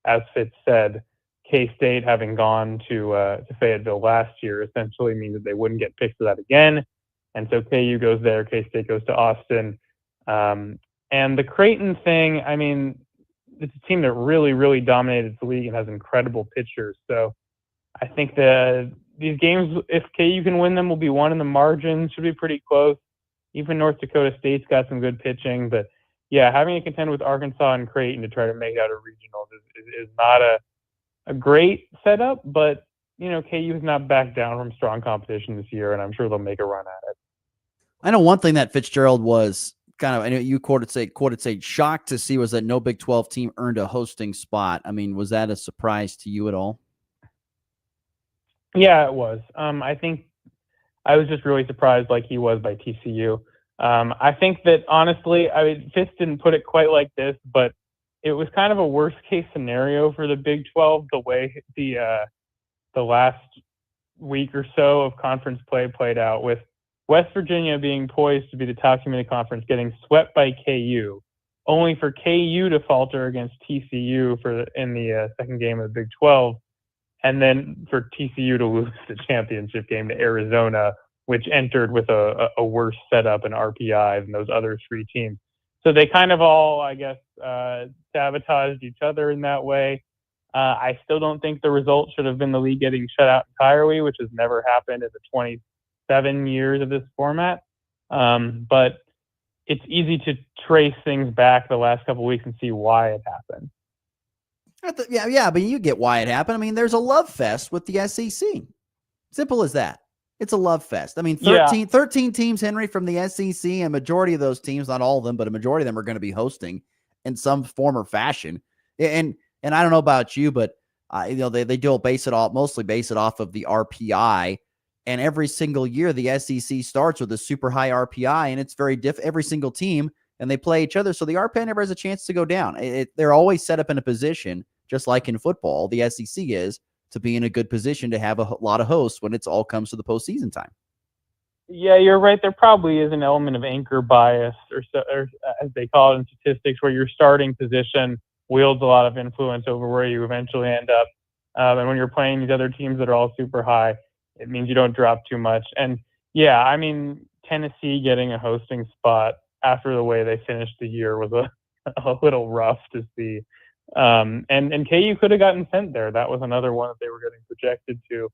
as Fitz said, K-State having gone to Fayetteville last year essentially means that they wouldn't get picked for that again. And so KU goes there, K-State goes to Austin. And the Creighton thing, I mean, it's a team that really, really dominated the league and has incredible pitchers. So I think that these games, if KU can win them, will be won in the margin, should be pretty close. Even North Dakota State's got some good pitching. But, yeah, having to contend with Arkansas and Creighton to try to make out a regional is not a great setup. But, KU has not backed down from strong competition this year, and I'm sure they'll make a run at it. I know one thing that Fitzgerald was I know you quoted shocked to see was that no Big 12 team earned a hosting spot. I mean, was that a surprise to you at all? Yeah, it was. I think I was just really surprised, like he was, by TCU. I think that honestly, Fitz didn't put it quite like this, but it was kind of a worst case scenario for the Big 12, the way the last week or so of conference play played out, with West Virginia being poised to be the top team in the conference, getting swept by KU, only for KU to falter against TCU in the second game of the Big 12, and then for TCU to lose the championship game to Arizona, which entered with a worse setup in RPI than those other 3 teams. So they kind of all, I guess, sabotaged each other in that way. I still don't think the result should have been the league getting shut out entirely, which has never happened in the 27 years of this format. But it's easy to trace things back the last couple of weeks and see why it happened. Yeah, but you get why it happened. I mean, there's a love fest with the SEC. Simple as that. It's a love fest. I mean, 13 teams, Henry, from the SEC, and majority of those teams, not all of them, but a majority of them are going to be hosting in some form or fashion. And I don't know about you, but they do mostly base it off of the RPI. And every single year, the SEC starts with a super high RPI, and it's very every single team, and they play each other. So the RPI never has a chance to go down. They're always set up in a position, just like in football, the SEC is, to be in a good position to have a lot of hosts when it's all comes to the postseason time. Yeah, you're right. There probably is an element of anchor bias, or as they call it in statistics, where your starting position wields a lot of influence over where you eventually end up. And when you're playing these other teams that are all super high, it means you don't drop too much. And yeah, I mean, Tennessee getting a hosting spot after the way they finished the year was a little rough to see. And KU could have gotten sent there. That was another one that they were getting projected to,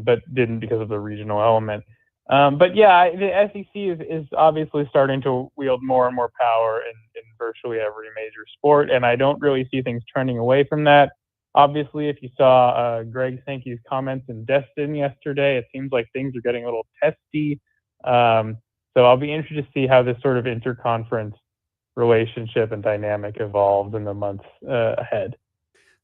but didn't because of the regional element. But yeah, the SEC is obviously starting to wield more and more power in virtually every major sport, and I don't really see things turning away from that. Obviously, if you saw Greg Sankey's comments in Destin yesterday, it seems like things are getting a little testy. So I'll be interested to see how this sort of interconference relationship and dynamic evolves in the months ahead.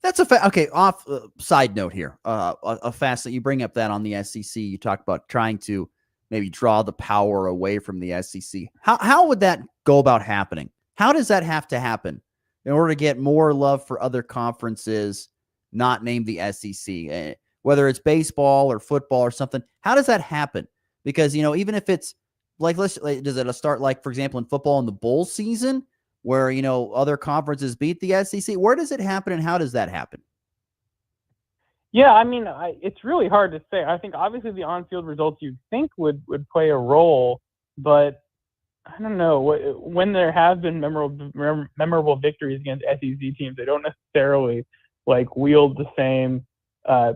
That's off side note here. A fast that you bring up that on the SEC, you talk about trying to maybe draw the power away from the SEC. How would that go about happening? How does that have to happen in order to get more love for other conferences not named the SEC? Whether it's baseball or football or something, how does that happen? Because, even if it's like, does it start like, for example, in football in the bowl season where, other conferences beat the SEC? Where does it happen and how does that happen? Yeah, I mean, it's really hard to say. I think obviously the on-field results you'd think would play a role, but I don't know. When there have been memorable victories against SEC teams, they don't necessarily wield the same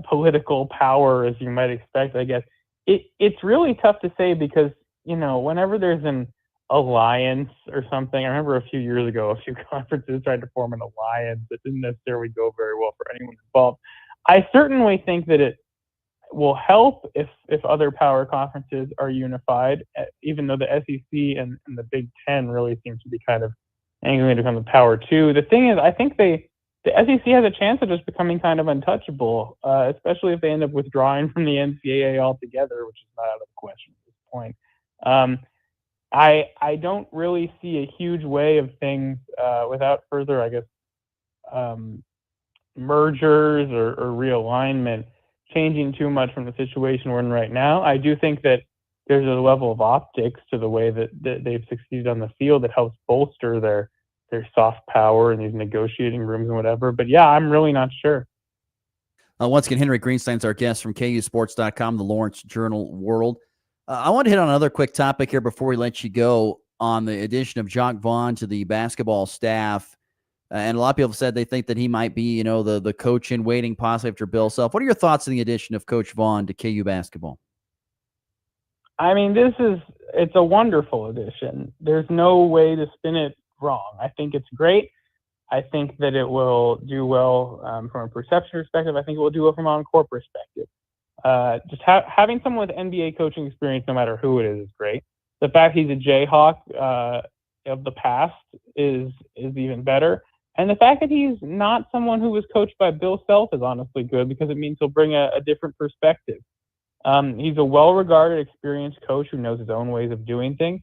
political power as you might expect, I guess. It's really tough to say because, whenever there's an alliance or something, I remember a few years ago, a few conferences tried to form an alliance that didn't necessarily go very well for anyone involved. I certainly think that it will help if other power conferences are unified, even though the SEC and the Big Ten really seem to be kind of angling to become the power two. The thing is, I think the SEC has a chance of just becoming kind of untouchable, especially if they end up withdrawing from the NCAA altogether, which is not out of the question at this point. I don't really see a huge way of things without further, I guess, mergers or realignment changing too much from the situation we're in right now. I do think that there's a level of optics to the way that they've succeeded on the field that helps bolster their soft power in these negotiating rooms and whatever. But yeah, I'm really not sure. Once again, Henry Greenstein's our guest from KUSports.com, the Lawrence Journal World. I want to hit on another quick topic here before we let you go on the addition of Jacques Vaughn to the basketball staff. And a lot of people said they think that he might be, the coach in waiting possibly after Bill Self. What are your thoughts on the addition of Coach Vaughn to KU basketball? I mean, it's a wonderful addition. There's no way to spin it wrong. I think it's great. I think that it will do well from a perception perspective. I think it will do well from an on-court perspective. Just having someone with NBA coaching experience, no matter who it is great. The fact he's a Jayhawk of the past is even better. And the fact that he's not someone who was coached by Bill Self is honestly good because it means he'll bring a different perspective. He's a well-regarded, experienced coach who knows his own ways of doing things.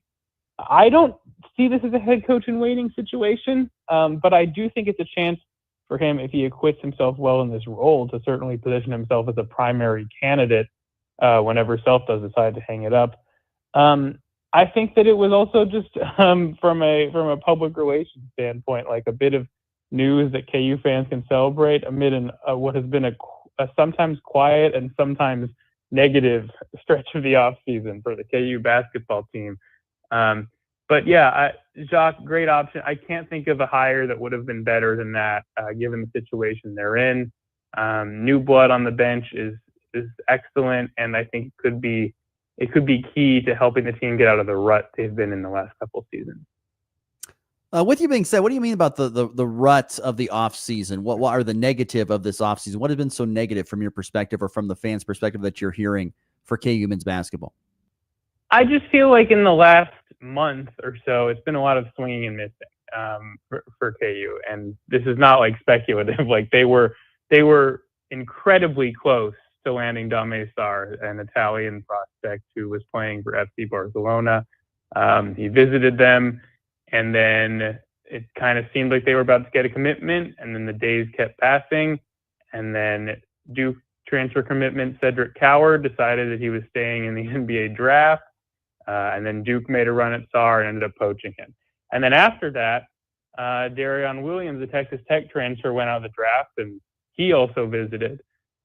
I don't see this as a head coach in waiting situation, but I do think it's a chance for him, if he acquits himself well in this role, to certainly position himself as a primary candidate whenever Self does decide to hang it up. I think that it was also just from a public relations standpoint, like a bit of news that KU fans can celebrate amid what has been a sometimes quiet and sometimes negative stretch of the offseason for the KU basketball team. But yeah, Jacques, great option. I can't think of a hire that would have been better than that, given the situation they're in. New blood on the bench is excellent, and I think it could be key to helping the team get out of the rut they've been in the last couple of seasons. With you being said, what do you mean about the rut of the offseason? What are the negative of this offseason? What has been so negative from your perspective or from the fans' perspective that you're hearing for KU men's basketball? I just feel like in the last month or so, it's been a lot of swinging and missing for KU, and this is not like speculative. Like they were incredibly close to landing Dame Sarr, an Italian prospect who was playing for FC Barcelona. He visited them, and then it kind of seemed like they were about to get a commitment, and then the days kept passing, and then Duke transfer commitment Cedric Coward decided that he was staying in the NBA draft, and then Duke made a run at Sarr and ended up poaching him. And then after that, Darion Williams, the Texas Tech transfer, went out of the draft, and he also visited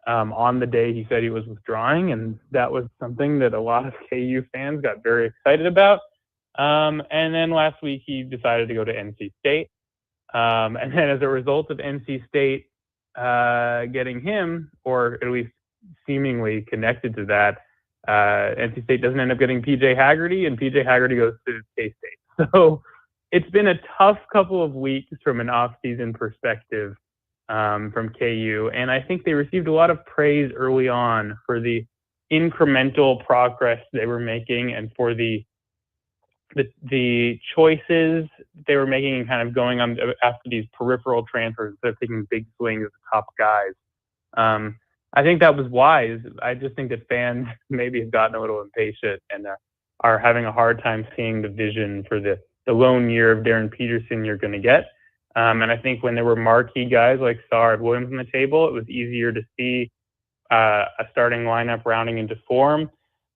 on the day he said he was withdrawing, and that was something that a lot of KU fans got very excited about. And then last week he decided to go to NC State. And then as a result of NC State getting him, or at least seemingly connected to that, NC State doesn't end up getting PJ Haggerty, and PJ Haggerty goes to K-State. So it's been a tough couple of weeks from an off-season perspective from KU, and I think they received a lot of praise early on for the incremental progress they were making and for the choices they were making and kind of going on after these peripheral transfers instead of taking big swings at the top guys. I think that was wise. I just think that fans maybe have gotten a little impatient and are having a hard time seeing the vision for the lone year of Darren Peterson you're going to get. And I think when there were marquee guys like Sarr and Williams on the table, it was easier to see a starting lineup rounding into form.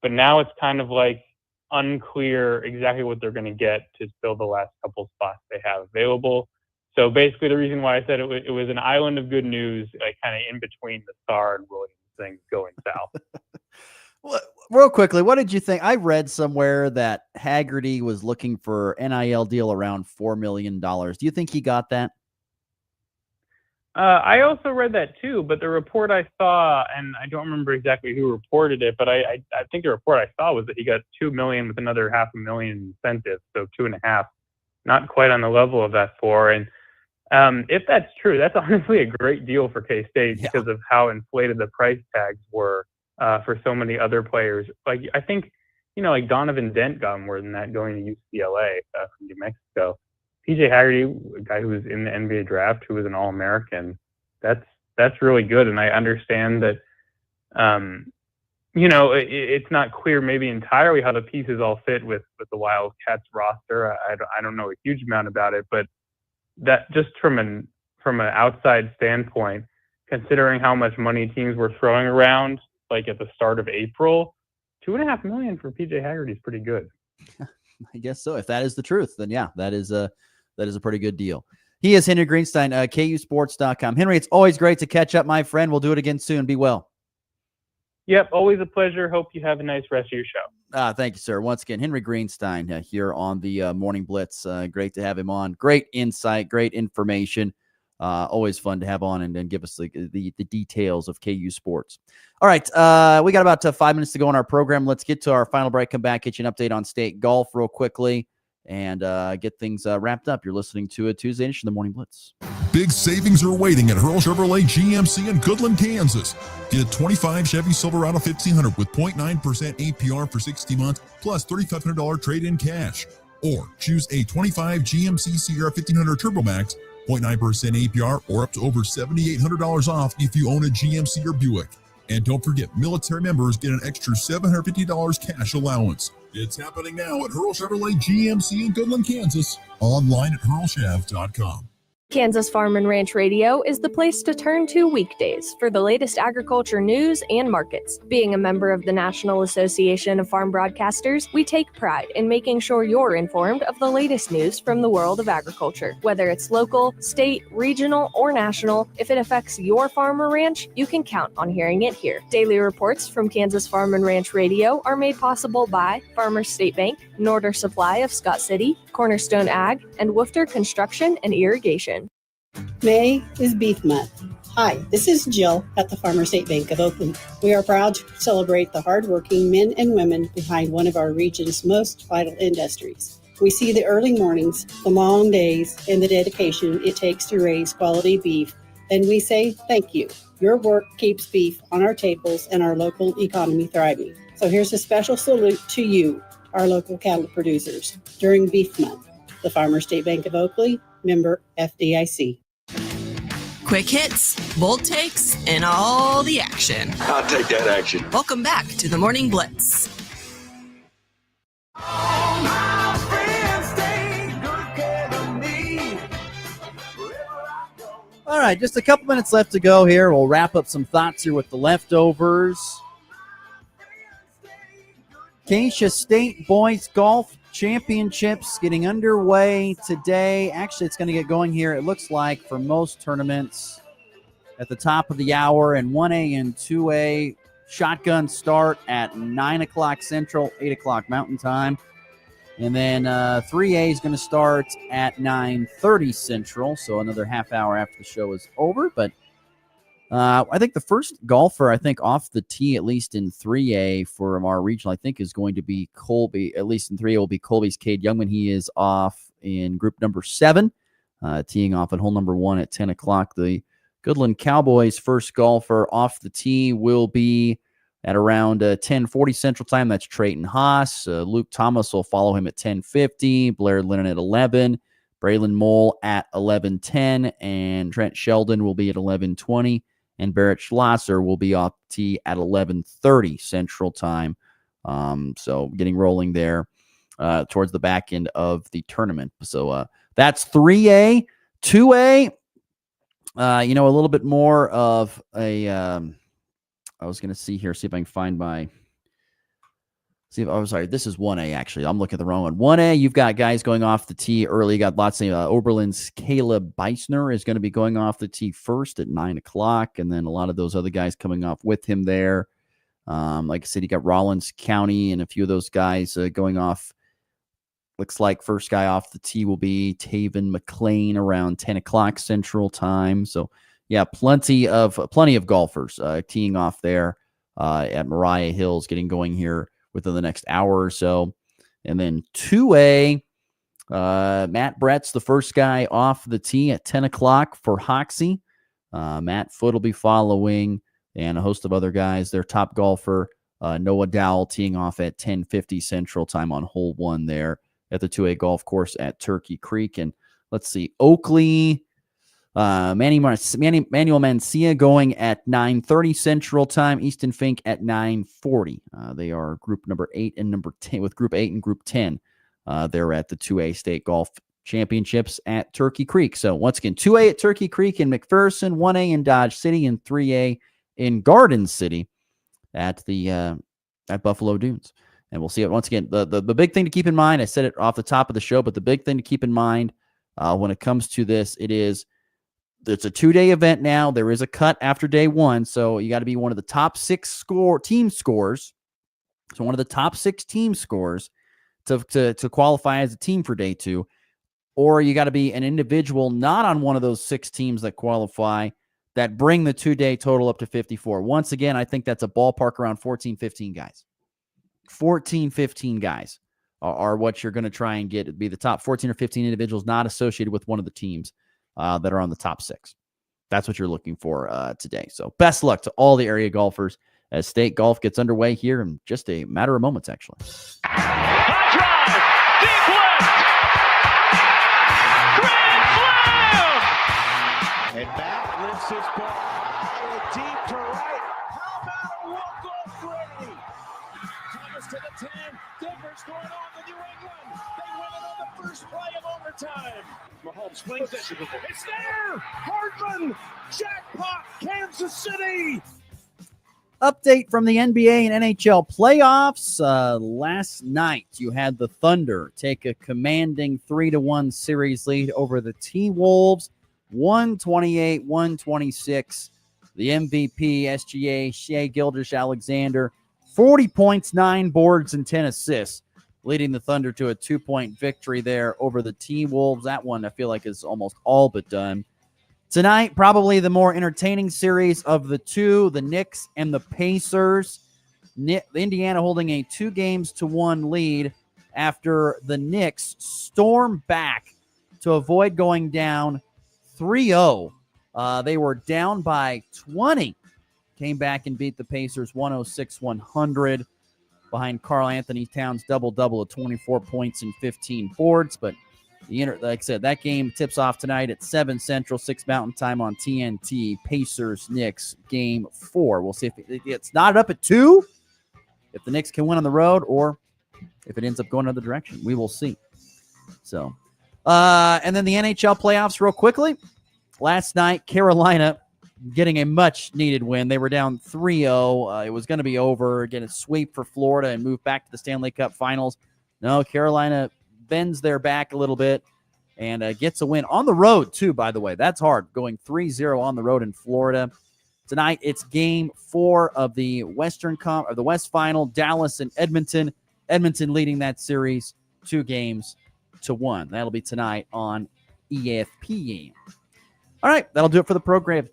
But now it's kind of like unclear exactly what they're going to get to fill the last couple spots they have available. So basically the reason why I said it was an island of good news, like kind of in between the Sarr and Williams thing going south. Well, real quickly, what did you think? I read somewhere that Haggerty was looking for NIL deal around $4 million. Do you think he got that? I also read that too, but the report I saw, and I don't remember exactly who reported it, but I think the report I saw was that he got $2 million with another $500,000 incentive, so 2.5, not quite on the level of that 4. And if that's true, that's honestly a great deal for K-State because of how inflated the price tags were for so many other players. Like I think, like Donovan Dent got more than that going to UCLA from New Mexico. PJ Haggerty, a guy who was in the NBA draft, who was an All-American, that's really good. And I understand that, it's not clear maybe entirely how the pieces all fit with the Wildcats roster. I don't know a huge amount about it, but that just from an outside standpoint, considering how much money teams were throwing around, like at the start of April, $2.5 million for PJ Haggerty is pretty good. I guess so. If that is the truth, then yeah, that is a pretty good deal. He is Henry Greenstein, KUSports.com. Henry, it's always great to catch up, my friend. We'll do it again soon. Be well. Yep, always a pleasure. Hope you have a nice rest of your show. Thank you, sir. Once again, Henry Greenstein here on the Morning Blitz. Great to have him on. Great insight, great information. Always fun to have on and give us the details of KU sports. All right, we got about 5 minutes to go in our program. Let's get to our final break. Come back, get you an update on state golf real quickly, and get things wrapped up. You're listening to a Tuesday edition of the Morning Blitz. Big savings are waiting at Hurl Chevrolet GMC in Goodland, Kansas. Get 25 Chevy Silverado 1500 with 0.9% APR for 60 months plus $3,500 trade-in cash. Or choose a 25 GMC Sierra 1500 Turbo Max, 0.9% APR, or up to over $7,800 off if you own a GMC or Buick. And don't forget, military members get an extra $750 cash allowance. It's happening now at Hurl Chevrolet GMC in Goodland, Kansas. Online at hurlchev.com. Kansas Farm and Ranch Radio is the place to turn to weekdays for the latest agriculture news and markets. Being a member of the National Association of Farm Broadcasters, we take pride in making sure you're informed of the latest news from the world of agriculture. Whether it's local, state, regional, or national, if it affects your farm or ranch, you can count on hearing it here. Daily reports from Kansas Farm and Ranch Radio are made possible by Farmers State Bank, Norder Supply of Scott City, Cornerstone Ag, and Woofter Construction and Irrigation. May is Beef Month. Hi, this is Jill at the Farmer State Bank of Oakland. We are proud to celebrate the hardworking men and women behind one of our region's most vital industries. We see the early mornings, the long days, and the dedication it takes to raise quality beef, and we say thank you. Your work keeps beef on our tables and our local economy thriving. So here's a special salute to you, our local cattle producers, during Beef Month. The Farmer State Bank of Oakley, member FDIC. Quick hits, bold takes, and all the action. I'll take that action. Welcome back to the Morning Blitz. All right, just a couple minutes left to go here. We'll wrap up some thoughts here with the leftovers. Acacia State Boys Golf Championships getting underway today. Actually, it's going to get going here, it looks like, for most tournaments at the top of the hour. And 1A and 2A shotgun start at 9 o'clock Central, 8 o'clock Mountain Time. And then 3A is going to start at 9:30 Central, so another half hour after the show is over. But I think the first golfer, off the tee, at least in 3A from our regional, is going to be Colby. At least in 3A will be Colby's Cade Youngman. He is off in group number 7, teeing off at hole number 1 at 10 o'clock. The Goodland Cowboys' first golfer off the tee will be at around 10:40 Central Time. That's Trayton Haas. Luke Thomas will follow him at 10:50. Blair Lennon at 11. Braylon Mole at 11:10. And Trent Sheldon will be at 11:20. And Barrett Schlosser will be off tee at 11:30 Central Time. So getting rolling there towards the back end of the tournament. So that's 3A. 2A, a little bit more of a... I was going to see if I can find this is 1A, actually. I'm looking at the wrong one. 1A, you've got guys going off the tee early. You got lots of Oberlin's Caleb Beisner is going to be going off the tee first at 9 o'clock, and then a lot of those other guys coming off with him there. Like I said, you got Rollins County and a few of those guys going off. Looks like first guy off the tee will be Taven McLean around 10 o'clock Central Time. So, yeah, plenty of golfers teeing off there at Mariah Hills, getting going here within the next hour or so. And then 2A, Matt Brett's the first guy off the tee at 10 o'clock for Hoxie. Matt Foote will be following, and a host of other guys. Their top golfer, Noah Dowell, teeing off at 10:50 Central Time on hole 1 there at the 2A golf course at Turkey Creek. And let's see, Oakley... Manuel Mancia going at 9:30 Central Time. Easton Fink at 9:40. They are group number 8 and number 10 with group 8 and group 10. They're at the 2A State Golf Championships at Turkey Creek. So once again, 2A at Turkey Creek in McPherson, 1A in Dodge City, and 3A in Garden City at the at Buffalo Dunes. And we'll see it once again. The big thing to keep in mind, I said it off the top of the show, but the big thing to keep in mind when it comes to this, it's a 2-day event now. There is a cut after day 1, so you got to be one of the top 6 team scores. So one of the top 6 team scores to qualify as a team for day 2, or you got to be an individual not on one of those 6 teams that qualify that bring the 2-day total up to 54. Once again, I think that's a ballpark around 14, 15 guys. 14, 15 guys are what you're going to try and get. It'd be the top 14 or 15 individuals not associated with one of the teams that are on the top 6. That's what you're looking for today. So best luck to all the area golfers as state golf gets underway here in just a matter of moments, actually. High drive, deep left, grand slam! And Matt lifts his ball deep to right. How about a walk-off ready? Thomas to the 10. Denver's going on to New England. They win it on the first play of overtime. Mahomes flings it. It's there! Hardman! Jackpot! Kansas City! Update from the NBA and NHL playoffs. Last night, you had the Thunder take a commanding 3-1 series lead over the T-Wolves, 128-126. The MVP, SGA, Shai Gilgeous-Alexander, 40 points, 9 boards, and 10 assists, leading the Thunder to a 2-point victory there over the T-Wolves. That one I feel like is almost all but done. Tonight, probably the more entertaining series of the two, the Knicks and the Pacers. Indiana holding a 2-1 lead after the Knicks storm back to avoid going down 3-0. They were down by 20. Came back and beat the Pacers 106-100. behind Karl Anthony Towns' double-double of 24 points and 15 boards. But like I said, that game tips off tonight at 7 Central, 6 Mountain Time on TNT. Pacers, Knicks, Game 4. We'll see if it's not up at 2, if the Knicks can win on the road, or if it ends up going another direction. We will see. So, and then the NHL playoffs real quickly. Last night, Carolina getting a much-needed win. They were down 3-0. It was going to be over. Get a sweep for Florida and move back to the Stanley Cup Finals. No, Carolina bends their back a little bit and gets a win on the road, too, by the way. That's hard, going 3-0 on the road in Florida. Tonight, it's Game 4 of the West Final, Dallas and Edmonton. Edmonton leading that series 2-1. That'll be tonight on ESPN. All right, that'll do it for the program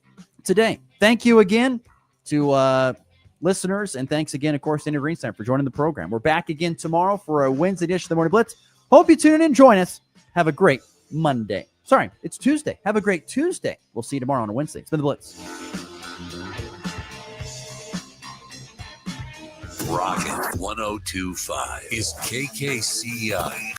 today. Thank you again to listeners, and thanks again, of course, to Andy Greenstein for joining the program. We're back again tomorrow for a Wednesday edition of the Morning Blitz. Hope you tune in and join us. Have a great Monday. Sorry, it's Tuesday. Have a great Tuesday. We'll see you tomorrow on a Wednesday. It's been the Blitz. Rocket 102.5 is KKCI.